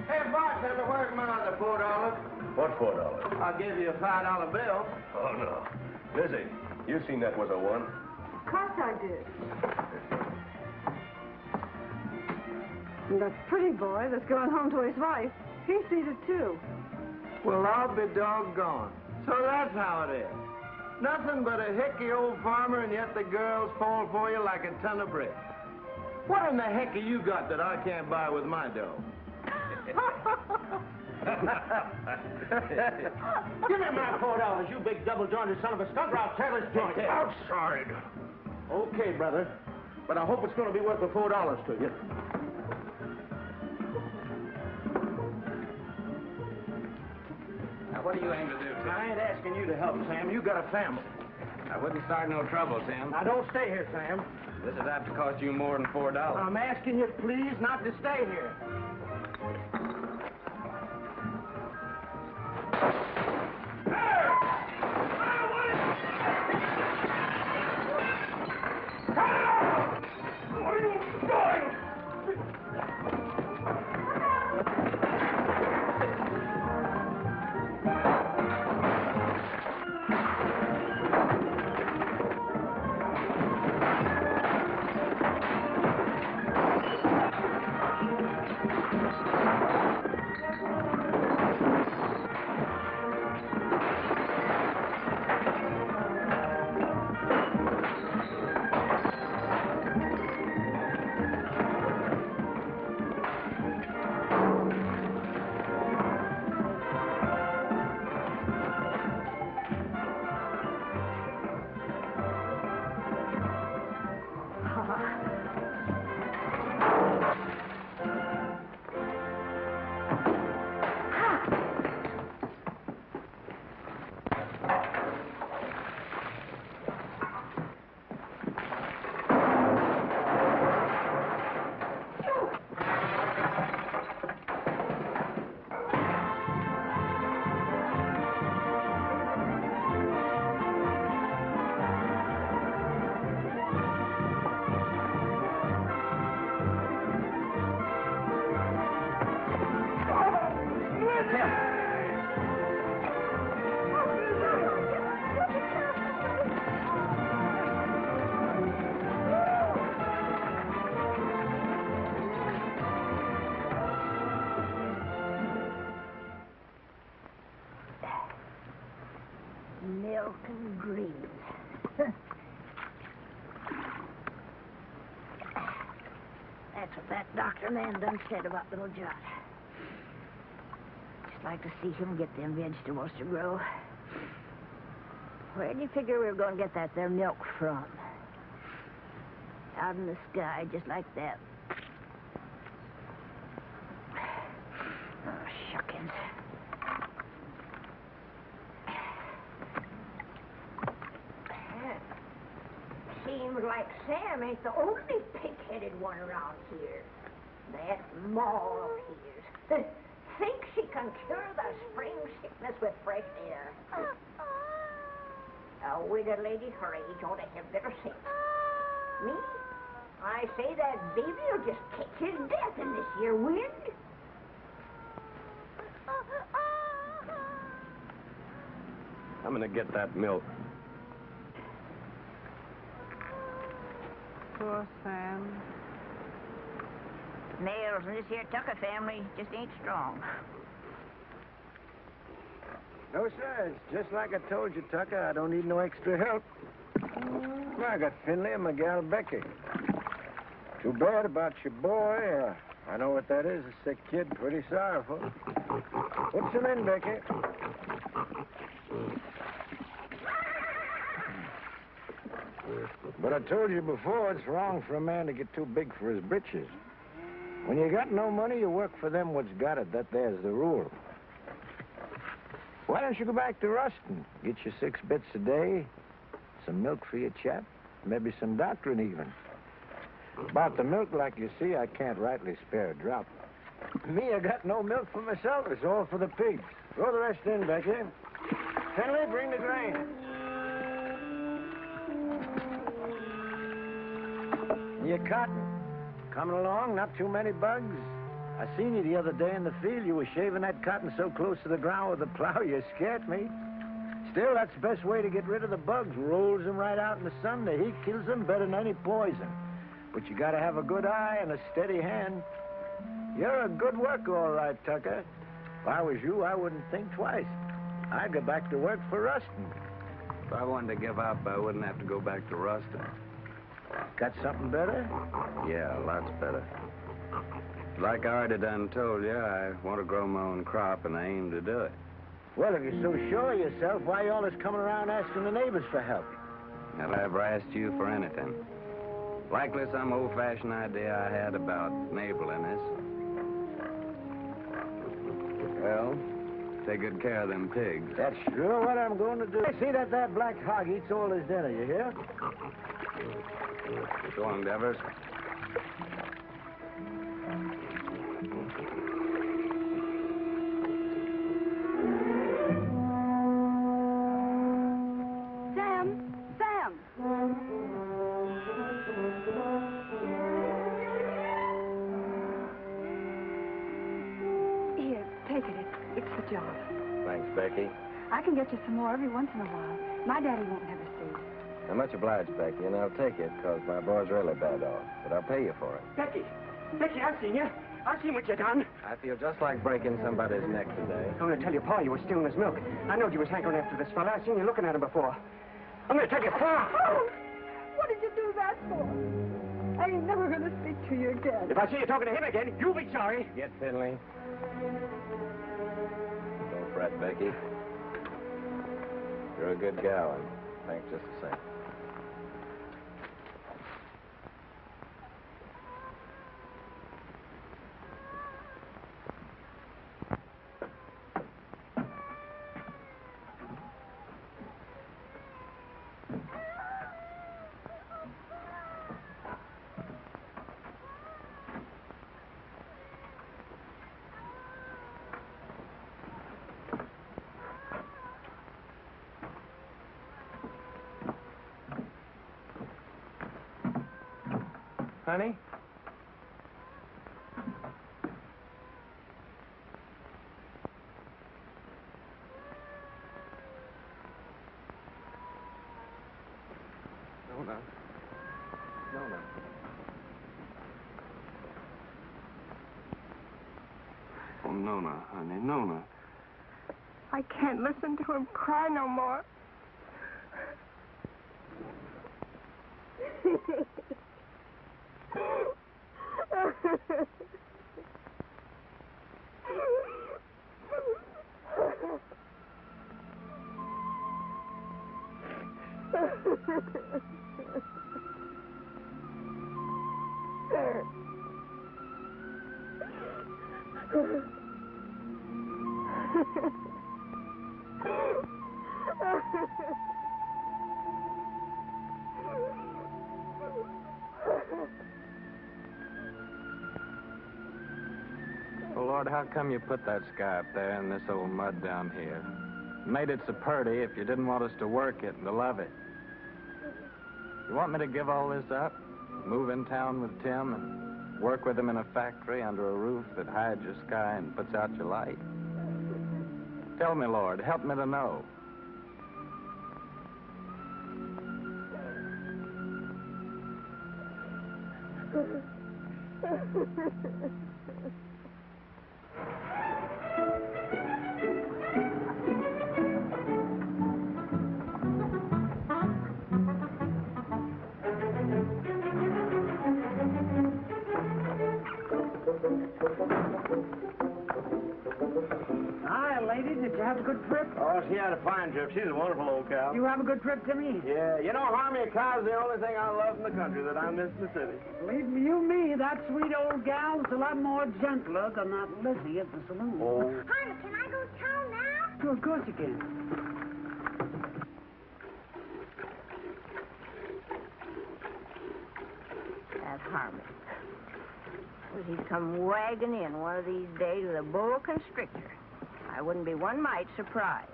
Hey, bartender, where's my other $4? What $4? I'll give you a $5 bill. Oh, no. Lizzie, you seen that was a one. Of course I did. And that pretty boy that's going home to his wife, he sees it too. Well, I'll be doggone. So that's how it is. Nothing but a hickey old farmer, and yet the girls fall for you like a ton of bricks. What in the heck have you got that I can't buy with my dough? Give me my $4, you big double-jointed son of a skunk, or I'll tear this joint in. Outside. Okay, brother. But I hope it's going to be worth the $4 to you. Now, what do you aim to do, Tim? I ain't asking you to help, Sam. You got a family. I wouldn't start no trouble, Tim. Now, don't stay here, Sam. This is apt to cost you more than $4. I'm asking you, please, not to stay here. Milk and greens. That's what that doctor man done said about little Jot. Just like to see him get them vegetables to grow. Where do you figure we were going to get that there milk from? Out in the sky, just like that. Oh, shuckins. Seems like Sam ain't the only pig-headed one around here. That Ma of his thinks she can cure the spring sickness with fresh air. A widow lady her age ought to have better sense. Me? I say that baby will just catch his death in this here wind. I'm gonna get that milk. Poor Sam. Nails in this here Tucker family just ain't strong. No, sir. It's just like I told you, Tucker. I don't need no extra help. Well, I got Finley and my gal Becky. Too bad about your boy. I know what that is, a sick kid. Pretty sorrowful. Put some in, Becky. But I told you before, it's wrong for a man to get too big for his britches. When you got no money, you work for them what's got it. That there's the rule. Why don't you go back to Ruston? Get you 6 bits a day, some milk for your chap, maybe some doctoring even. About the milk, like you see, I can't rightly spare a drop. Me, I got no milk for myself. It's all for the pigs. Throw the rest in, Becky. Finley, bring the grain. Your cotton. Coming along, not too many bugs. I seen you the other day in the field. You were shaving that cotton so close to the ground with the plow, you scared me. Still, that's the best way to get rid of the bugs. Rolls them right out in the sun. The heat kills them better than any poison. But you gotta have a good eye and a steady hand. You're a good worker, all right, Tucker. If I was you, I wouldn't think twice. I'd go back to work for Ruston. If I wanted to give up, I wouldn't have to go back to Ruston. Got something better? Yeah, lots better. Like I already done told you, I want to grow my own crop, and I aim to do it. Well, if you're so sure of yourself, why are you always coming around asking the neighbors for help? Have I ever asked you for anything? Likely some old-fashioned idea I had about neighborliness. Well, take good care of them pigs. That's sure what I'm going to do. I see that black hog eats all his dinner, you hear? So long, Devers. Sam! Here, take it. It's the job. Thanks, Becky. I can get you some more every once in a while. My daddy won't never see. I'm much obliged, Becky, and I'll take it, because my boy's really bad off. But I'll pay you for it. Becky, I've seen you. I've seen what you done. I feel just like breaking somebody's neck today. I'm going to tell your pa you were stealing his milk. I knowed you was hankering after this fella. I've seen you looking at him before. I'm going to tell your pa. Oh, what did you do that for? I ain't never going to speak to you again. If I see you talking to him again, you'll be sorry. Get Finley. Don't fret, Becky. You're a good gal, and thanks just the same. Honey? Nona. Nona. Oh, Nona, honey, Nona. I can't listen to him cry no more. Well, Lord, how come you put that sky up there and this old mud down here? Made it so pretty if you didn't want us to work it and to love it. You want me to give all this up? Move in town with Tim and work with him in a factory under a roof that hides your sky and puts out your light? Tell me, Lord, help me to know. Hi, lady. Did you have a good trip? Oh, she had a fine trip. She's a wonderful old cow. You have a good trip, Timmy? Yeah, you know, Harmie, a cow's the only thing I love in the country that I miss in the city. Believe me, that sweet old gal's a lot more gentler than that Lizzie at the saloon. Oh. Harnie, can I go to town now? Sure, of course you can. That Harmie. Suppose he'd come wagging in one of these days with a boa constrictor. I wouldn't be one mite surprised.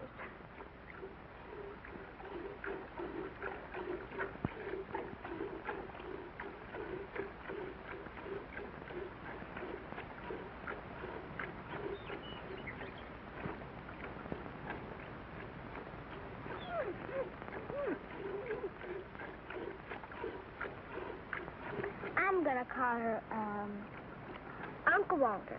I'm gonna call her, Uncle Walter.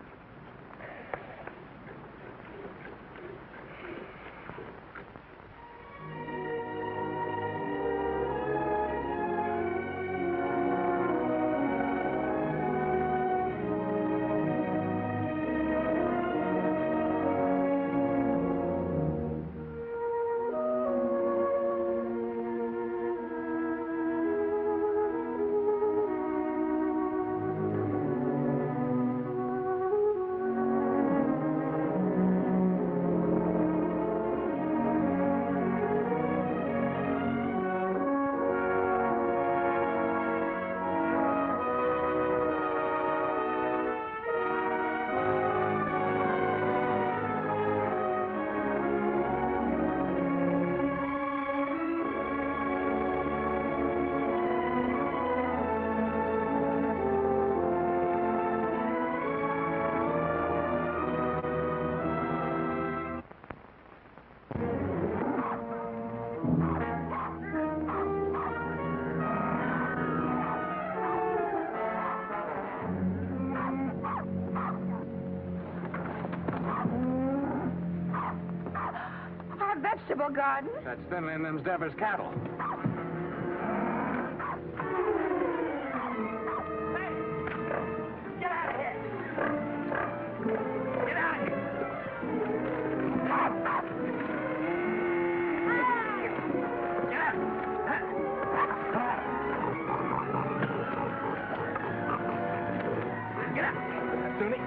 Our vegetable garden. That's Finley and them's Devers cattle. Get out of here. Get out of here. Get out. Sunny.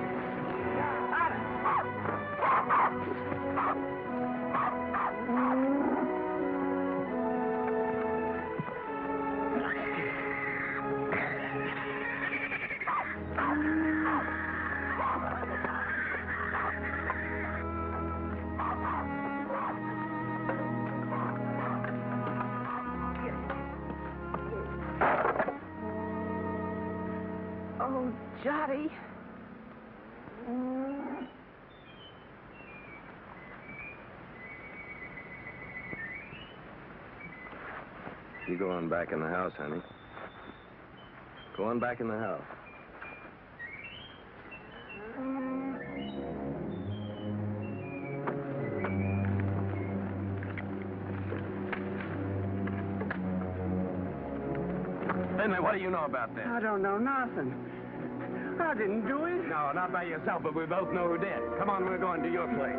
Oh, Jotty. You go on back in the house, honey. Go on back in the house. Finley, what do you know about this? I don't know nothing. I didn't do it. No, not by yourself, but we both know who did. Come on, we're going to your place.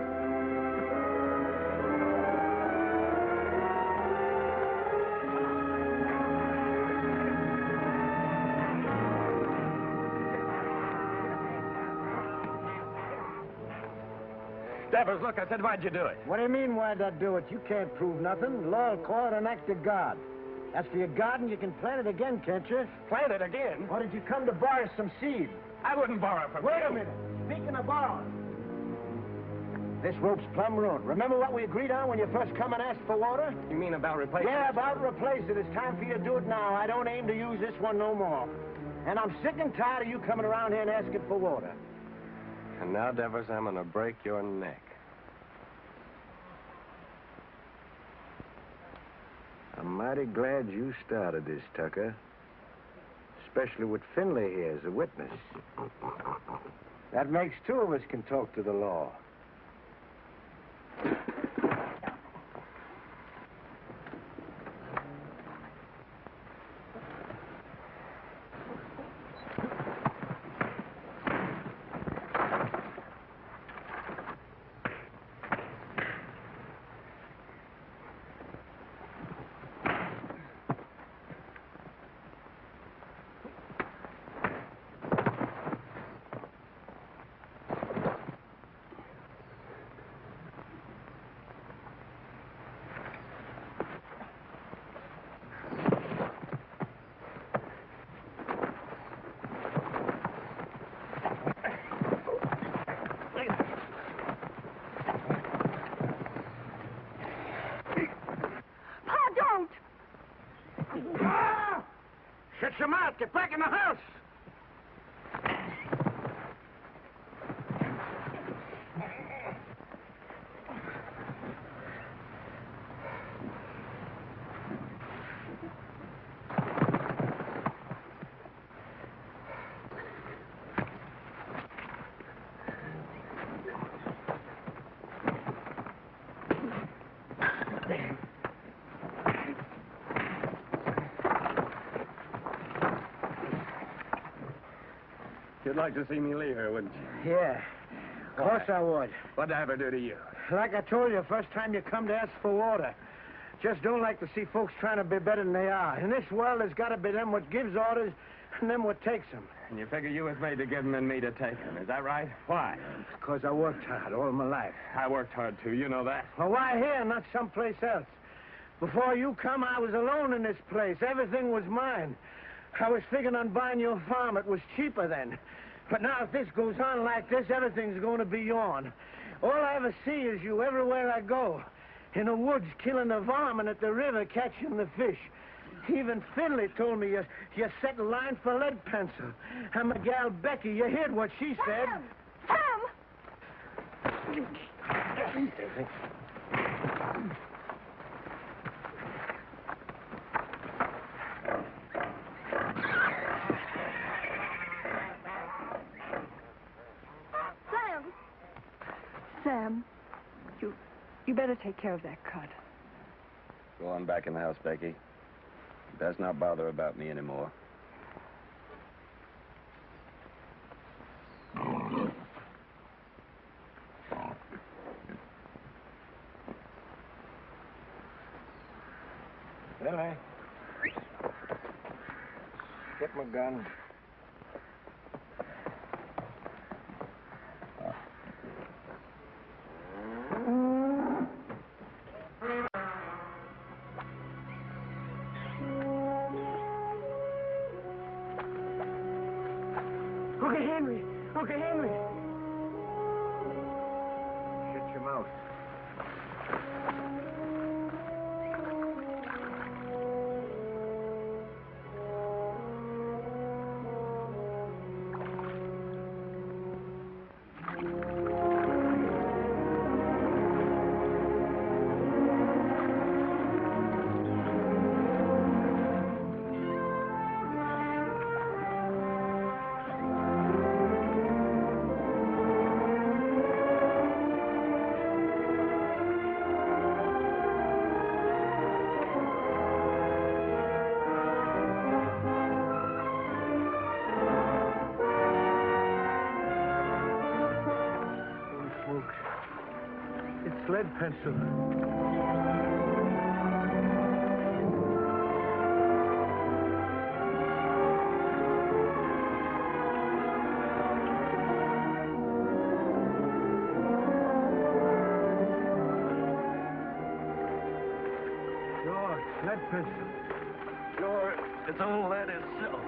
Devers, look, I said, why'd you do it? What do you mean, why'd I do it? You can't prove nothing. Law will call it an act of God. As for your garden, you can plant it again, can't you? Plant it again? Or did you come to borrow some seed? I wouldn't borrow from you. Wait a minute. Speaking of borrowing, this rope's plumb ruined. Remember what we agreed on when you first come and asked for water? You mean about replacing Yeah, it? about replace it. It's time for you to do it now. I don't aim to use this one no more. And I'm sick and tired of you coming around here and asking for water. And now, Devers, I'm going to break your neck. I'm mighty glad you started this, Tucker. especially with Finley here as a witness. That makes two of us can talk to the law. Shut your mouth. Get back in the house. You'd like to see me leave her, wouldn't you? Yeah. Of course I would. What'd I ever do to you? Like I told you, first time you come to ask for water. Just don't like to see folks trying to be better than they are. In this world, there's got to be them what gives orders and them what takes them. And you figure you was made to give them and me to take them. Is that right? Why? Because I worked hard all my life. I worked hard, too. You know that. Well, why here, not someplace else? Before you come, I was alone in this place. Everything was mine. I was figuring on buying your farm. It was cheaper then. But now if this goes on like this, everything's going to be yourn. All I ever see is you everywhere I go. In the woods, killing the varmint, at the river, catching the fish. Even Finley told me you set in line for lead pencil. And my gal Becky, you heard what she said. Sam! Sam, you better take care of that cut. Go on back in the house, Becky. Best not bother about me anymore. Finley. Get my gun. Okay, Henry. Okay, Henry. Shut your mouth. It's lead pencil. Sure, it's lead pencil. Sure, it's all lead itself.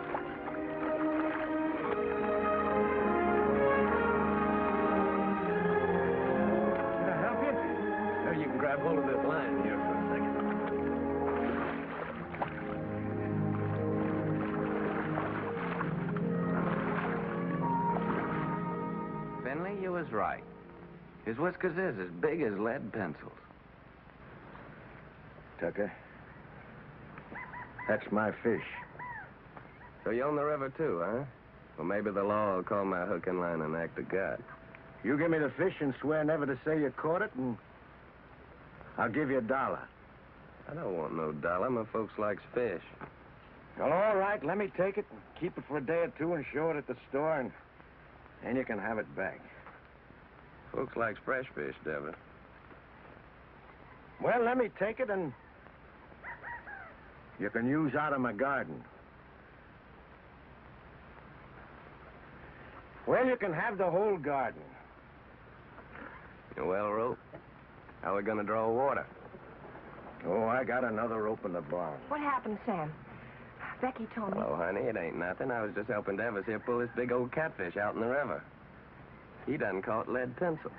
You can grab hold of this line here for a second. Finley, you was right. His whiskers is as big as lead pencils. Tucker, that's my fish. So you own the river, too, huh? Well, maybe the law will call my hook and line an act of God. You give me the fish and swear never to say you caught it, and I'll give you $1. I don't want no dollar. My folks likes fish. Well, all right, let me take it and keep it for a day or two and show it at the store, and then you can have it back. Folks likes fresh fish, Deborah. Well, let me take it, and you can use out of my garden. Well, you can have the whole garden. Well, rope, how are we going to draw water? Oh, I got another rope in the barn. What happened, Sam? Becky told me. Hello, honey. It ain't nothing. I was just helping Devers here pull this big old catfish out in the river. He done caught lead pencil.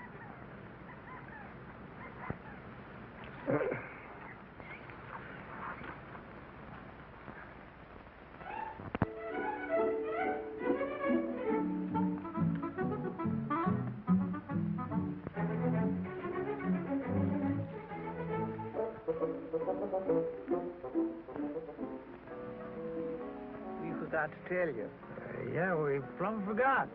We forgot to tell you. Yeah, we plumb forgot.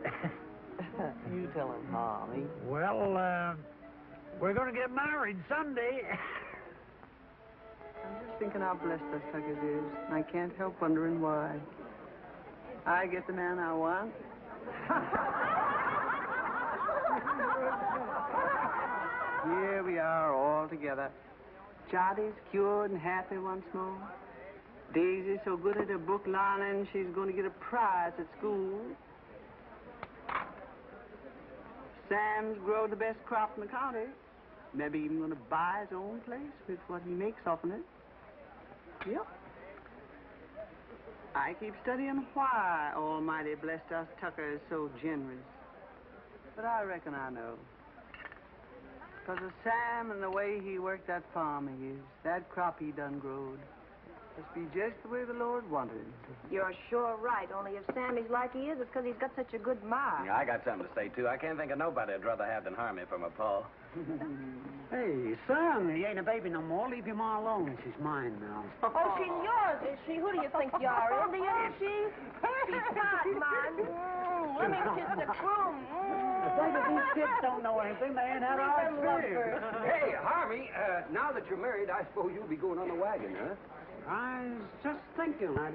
You tell him, Harnie. Well, we're going to get married Sunday. I'm just thinking how blessed us Tuckers is. I can't help wondering why. I get the man I want. Here we are all together. Jotty's cured and happy once more. Daisy's so good at her book learning, she's going to get a prize at school. Sam's grown the best crop in the county. Maybe even going to buy his own place with what he makes off of it. Yep. I keep studying why Almighty blessed us Tuckers so generous. But I reckon I know. Because of Sam and the way he worked that farm of his, that crop he done growed. Must be just the way the Lord wanted it. You're sure right. Only if Sammy's like he is, it's because he's got such a good ma. Yeah, I got something to say, too. I can't think of nobody I'd rather have than Hermie for my pa. Hey, son, he ain't a baby no more. Leave your ma alone. She's mine now. Oh, she's yours, is she? Who do you think you are, Indian, is she? She's not mine. Let me kiss the groom. These kids don't know anything. They ain't had our experience. Hey, Harmie, now that you're married, I suppose you'll be going on the wagon, huh? I was just thinking I'd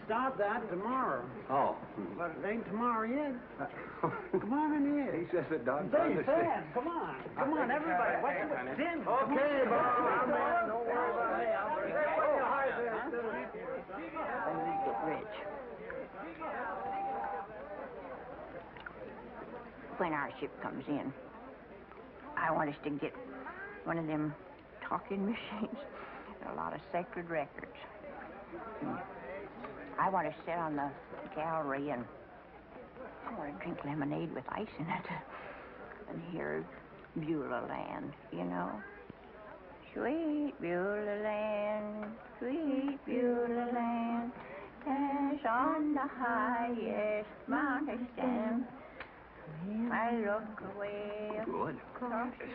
start that tomorrow. Oh. But it ain't tomorrow yet. Come on in here. He says it done. Say, Sam, come on. Come on, everybody. What's Tim? Okay, Bob. Don't worry about me. I'll bring When we get rich. When our ship comes in, I want us to get one of them talking machines and a lot of sacred records. I want to sit on the gallery and I want to drink lemonade with ice in it and hear Beulah Land, you know. Sweet Beulah Land, sweet Beulah Land, as on the highest mountain stand. I look away. Good.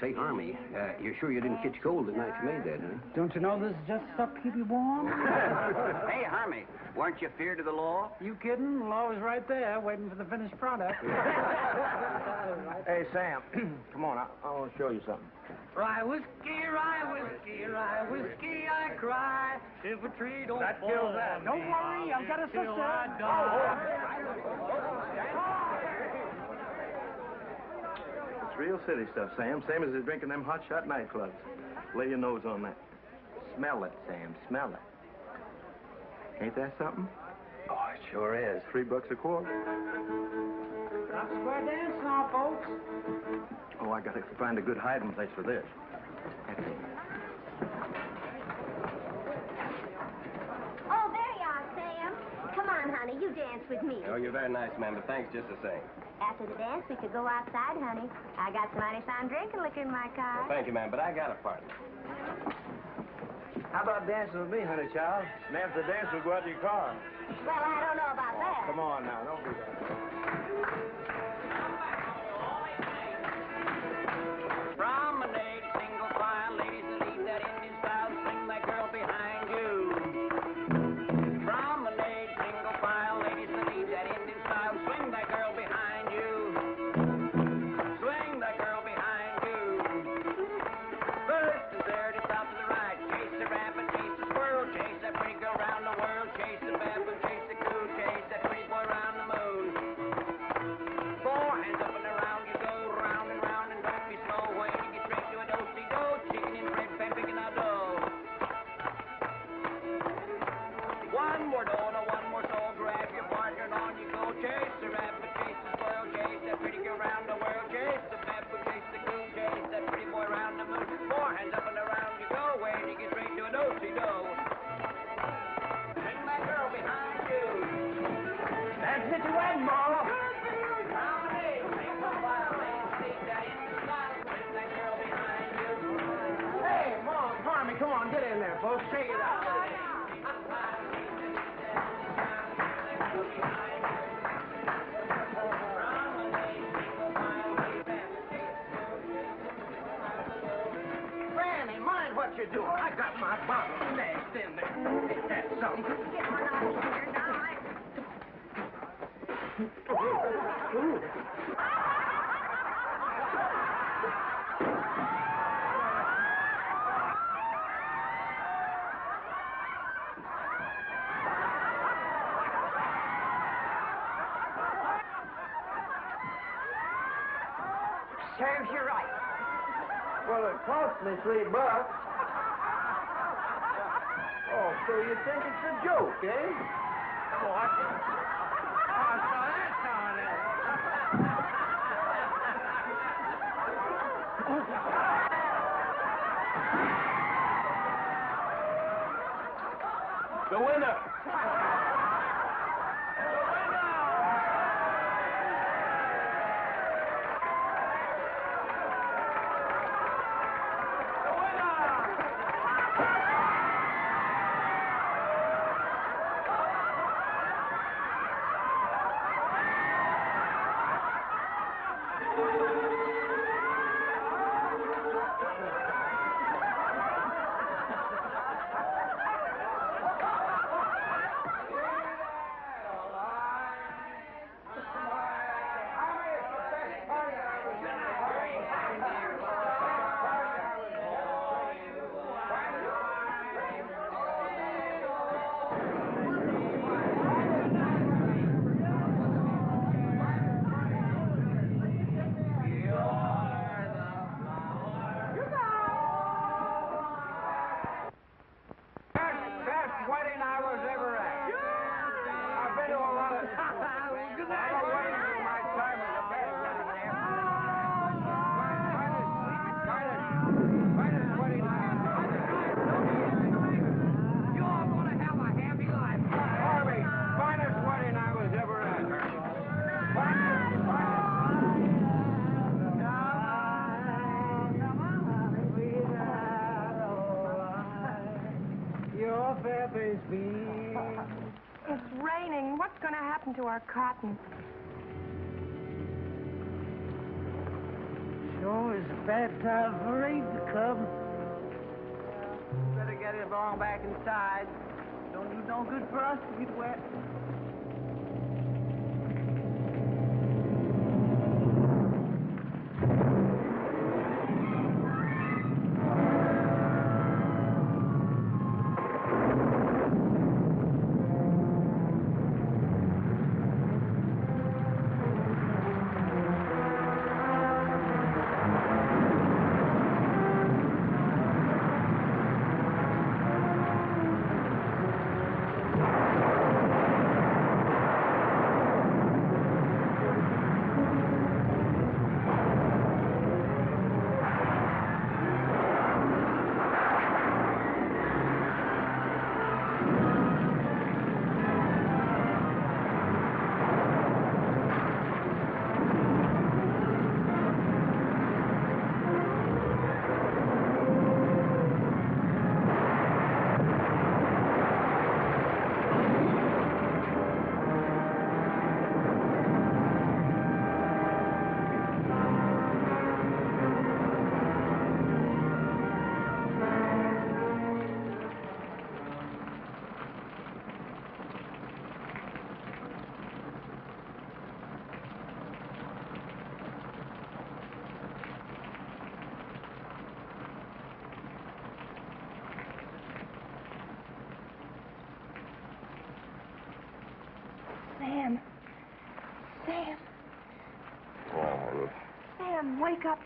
Say, Harmie, you're sure you didn't catch cold the night you made that, huh? Don't you know this is just stuff to keep you warm? Hey, Hermie, weren't you feared of the law? You kidding? The law is right there, waiting for the finished product. Hey, Sam, come on. I want to show you something. Rye whiskey, I cry. If a tree don't That fall kills that. on me, don't worry, I've got a sister. It's real city stuff, Sam. Same as they're drinking them hot shot nightclubs. Lay your nose on that. Smell it, Sam. Smell it. Ain't that something? Oh, it sure is. $3 a quart. Stop square dance now, folks. Oh, I gotta find a good hiding place for this. Oh, there you are, Sam. Come on, honey, you dance with me. Oh, you're very nice, man, but thanks just the same. After the dance, we could go outside, honey. I got some mighty fine drinking liquor in my car. Well, thank you, man, but I got a partner. How about dancing with me, honey child? And after the dance, we'll go out to your car. Well, I don't know about that. Come on now, don't do that. Promenade, single file, ladies and leave that Indian style, swing that girl behind you. Promenade, single file, ladies there, folks. Shake it out. Granny, mind what you're doing. I got my bottle stashed in there. Ain't that something? Get one out of here now. Serves you right. Well, it cost me $3. Oh, so you think it's a joke, eh? What? Oh, so that's how it is. The winner! Best wedding I was ever at. I've been to a lot of... Good night. My time is the best. Finest wedding I ever had. You're going to have a happy life. Harvey, finest wedding I was ever at, Hermie. Your feathers be. It's raining. What's going to happen to our cotton? Sure is a bad time for rain to come. Better get it along back inside. Don't do no good for us to get wet. Sam. Sam. Oh, Sam, wake up.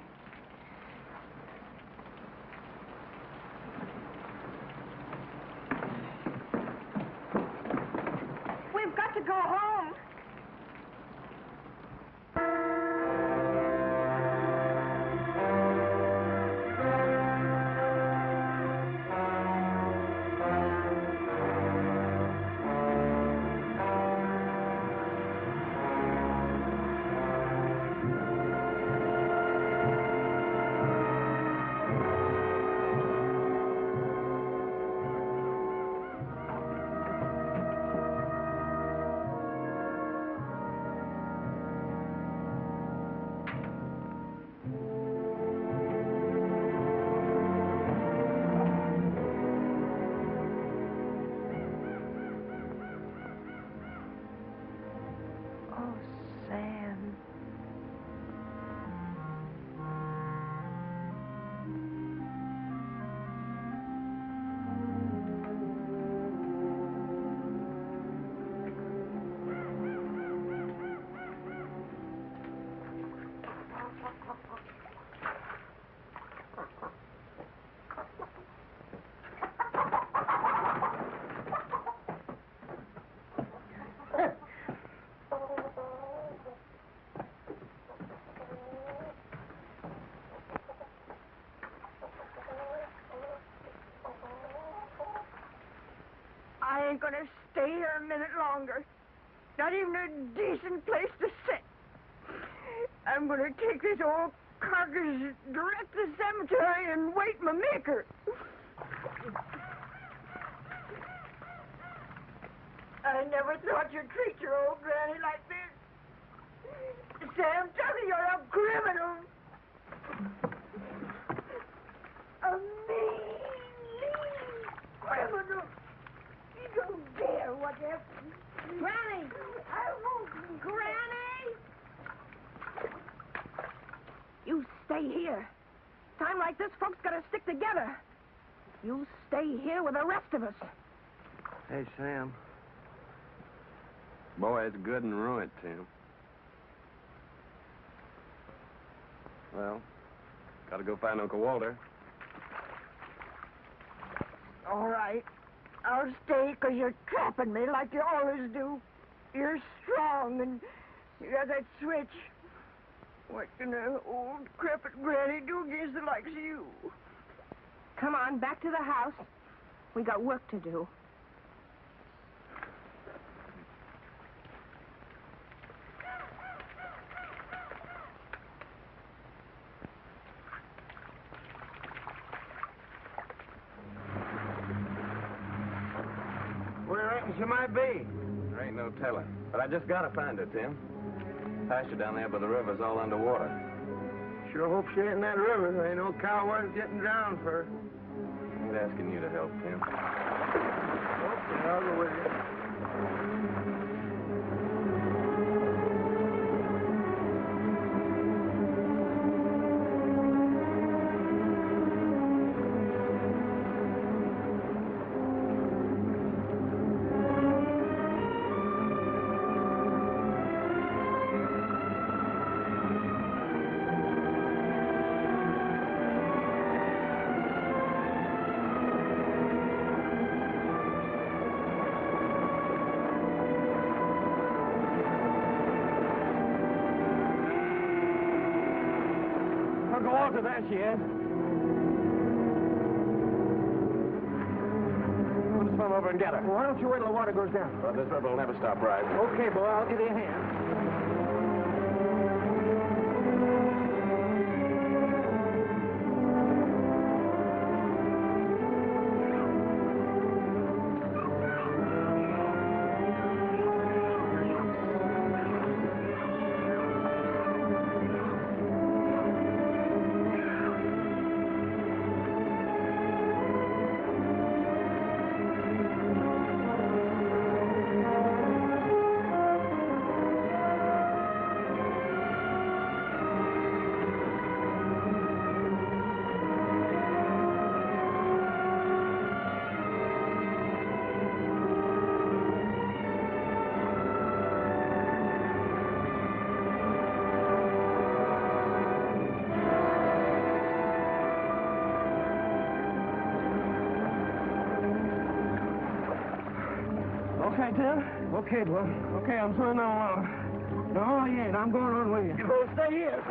We've got to go home. ain't gonna stay here a minute longer. Not even a decent place to sit. I'm gonna take this old carcass direct to the cemetery and wait my maker. I never thought you'd treat your old granny like this. Sam Tucker, you're a criminal. A mean criminal. You don't dare what happened. Granny! I won't. Granny! You stay here. Time like this, folks gotta stick together. You stay here with the rest of us. Hey, Sam. Boy, it's good and ruined, Tim. Well, gotta go find Uncle Walter. All right. I'll stay because you're trapping me like you always do. You're strong and you got that switch. What can an old crepit granny do against the likes of you? Come on, back to the house. We got work to do. Where reckon she might be? There ain't no telling. But I just gotta find her, Tim. Pasture down there by the river's all underwater. Sure hope she ain't in that river. There ain't no cow worth getting drowned for. I ain't asking you to help, Tim. Okay, I'll go with you. Uncle Walter, there she is. We'll just swim over and get her. Well, why don't you wait till the water goes down? Well, this river will never stop rising. Okay, boy, I'll give you a hand. Okay, Tim? Okay, boy. Okay, I'm swimming on along. No, you ain't. I'm going on with you. You both stay here.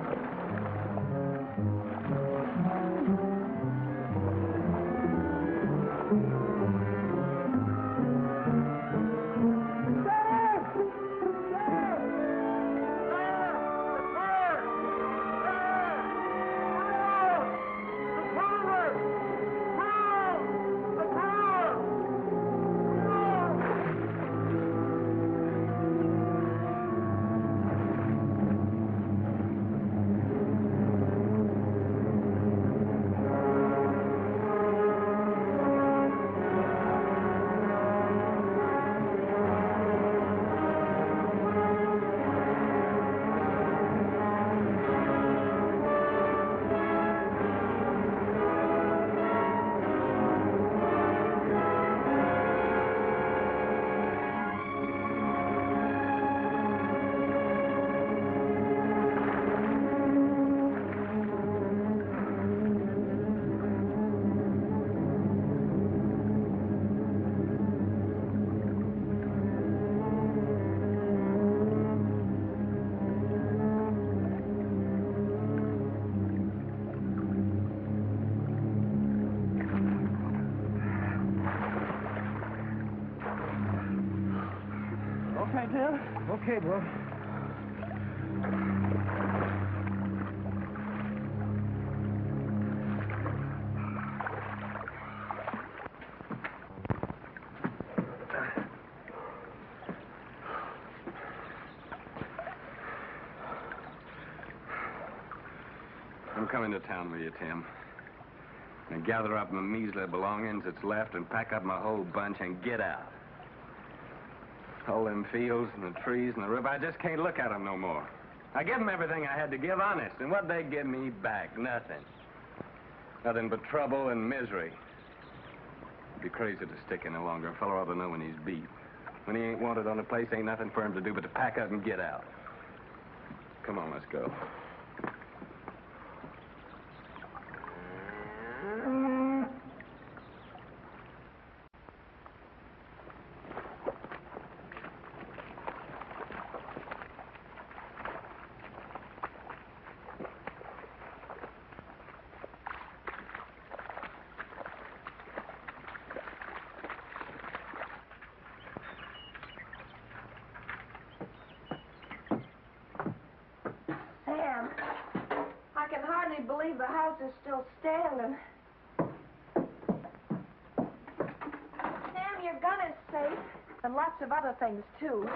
Okay, Tim. Okay, boy. I'm coming to town with you, Tim. And gather up my measly belongings that's left and pack up my whole bunch and get out. All them fields and the trees and the river, I just can't look at them no more. I give them everything I had to give, honest, and what they give me back? Nothing. Nothing but trouble and misery. It'd be crazy to stick any longer. A fellow ought to know when he's beat. When he ain't wanted on the place, ain't nothing for him to do but to pack up and get out. Come on, let's go. Sam, I can hardly believe the house is still standing. Sam, your gun is safe. And lots of other things, too.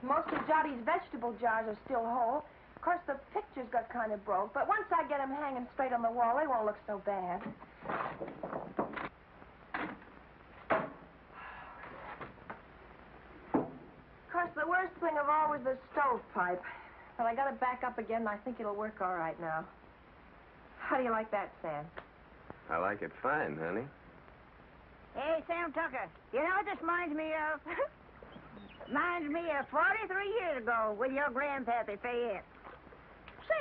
Most of Jottie's vegetable jars are still whole. Of course, the pictures got kind of broke, but once I get them hanging straight on the wall, they won't look so bad. Of course, the worst thing of all was the stovepipe. But I got it back up again, and I think it'll work all right now. How do you like that, Sam? I like it fine, honey. Hey, Sam Tucker, you know what this reminds me of? Reminds me of 43 years ago with your grandpappy Fayette.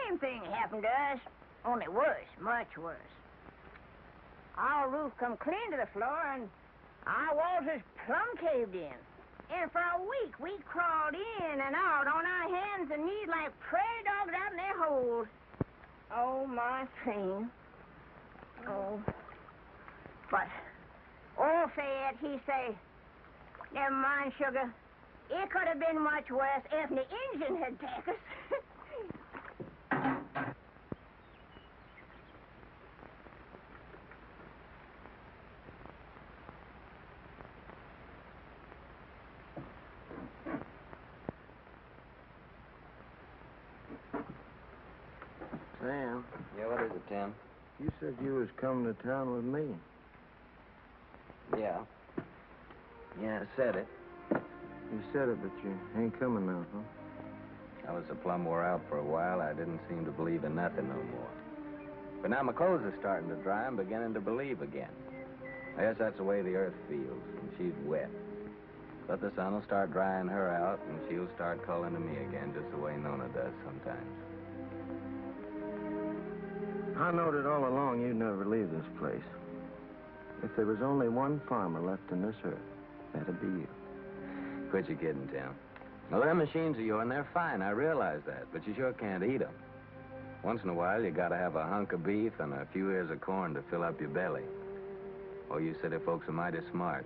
Same thing happened to us, only worse, much worse. Our roof come clean to the floor, and our walls is plumb caved in. And for a week, we crawled in and out on our hands and knees like prairie dogs out in their holes. Oh, my pain. Oh. But old Fayette, he say, never mind, sugar. It could have been much worse if the engine had taken us. Sam. Yeah, what is it, Tim? You said you was coming to town with me. Yeah. Yeah, I said it. You said it, but you ain't coming now, huh? I was so plumb wore out for a while, I didn't seem to believe in nothing no more. But now my clothes are starting to dry, I'm beginning to believe again. I guess that's the way the earth feels, and she's wet. But the sun will start drying her out, and she'll start calling to me again, just the way Nona does sometimes. I knowed it all along you'd never leave this place. If there was only one farmer left in this earth, that'd be you. Quit your kidding, Tim. Well, them machines of yours, they're fine, I realize that, but you sure can't eat them. Once in a while, you gotta have a hunk of beef and a few ears of corn to fill up your belly. Oh, you city folks are mighty smart.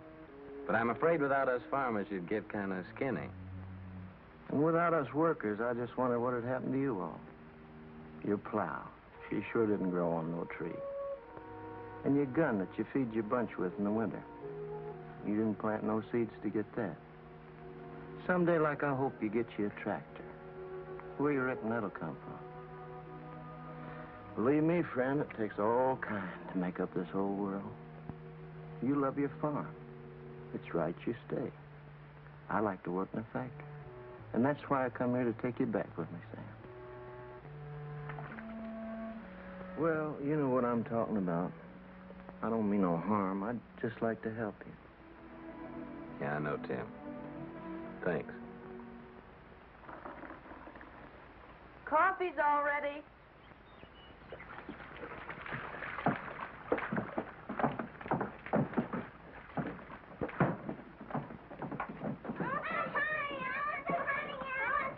But I'm afraid without us farmers, you'd get kind of skinny. And without us workers, I just wonder what had happened to you all. Your plow. She sure didn't grow on no tree. And your gun that you feed your bunch with in the winter. You didn't plant no seeds to get that. Someday, like I hope, you get you a tractor. Where you reckon that'll come from? Believe me, friend, it takes all kind to make up this whole world. You love your farm. It's right you stay. I like to work in a factory. And that's why I come here to take you back with me, Sam. Well, you know what I'm talking about. I don't mean no harm. I'd just like to help you. Yeah, I know, Tim. Thanks. Coffee's all ready.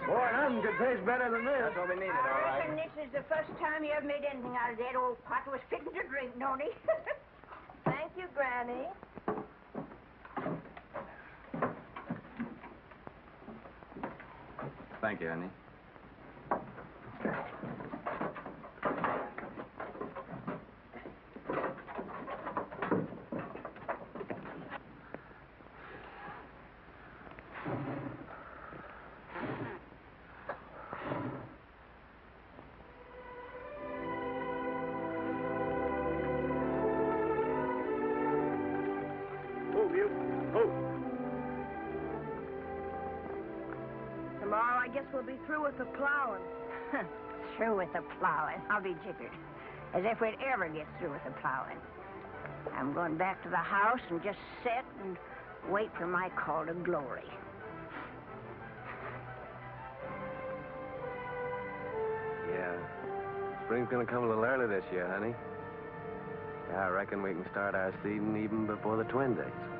Boy, nothing could taste better than this. That's what we needed, all I right. reckon this is the first time you ever made anything out of that old pot was fitting to drink, Nona. Thank you, Granny. Thank you, honey. Tomorrow, I guess we'll be through with the plowing. Through with the plowing? I'll be jiggered. As if we'd ever get through with the plowing. I'm going back to the house and just sit and wait for my call to glory. Yeah. Spring's gonna come a little early this year, honey. Yeah, I reckon we can start our seeding even before the twin days.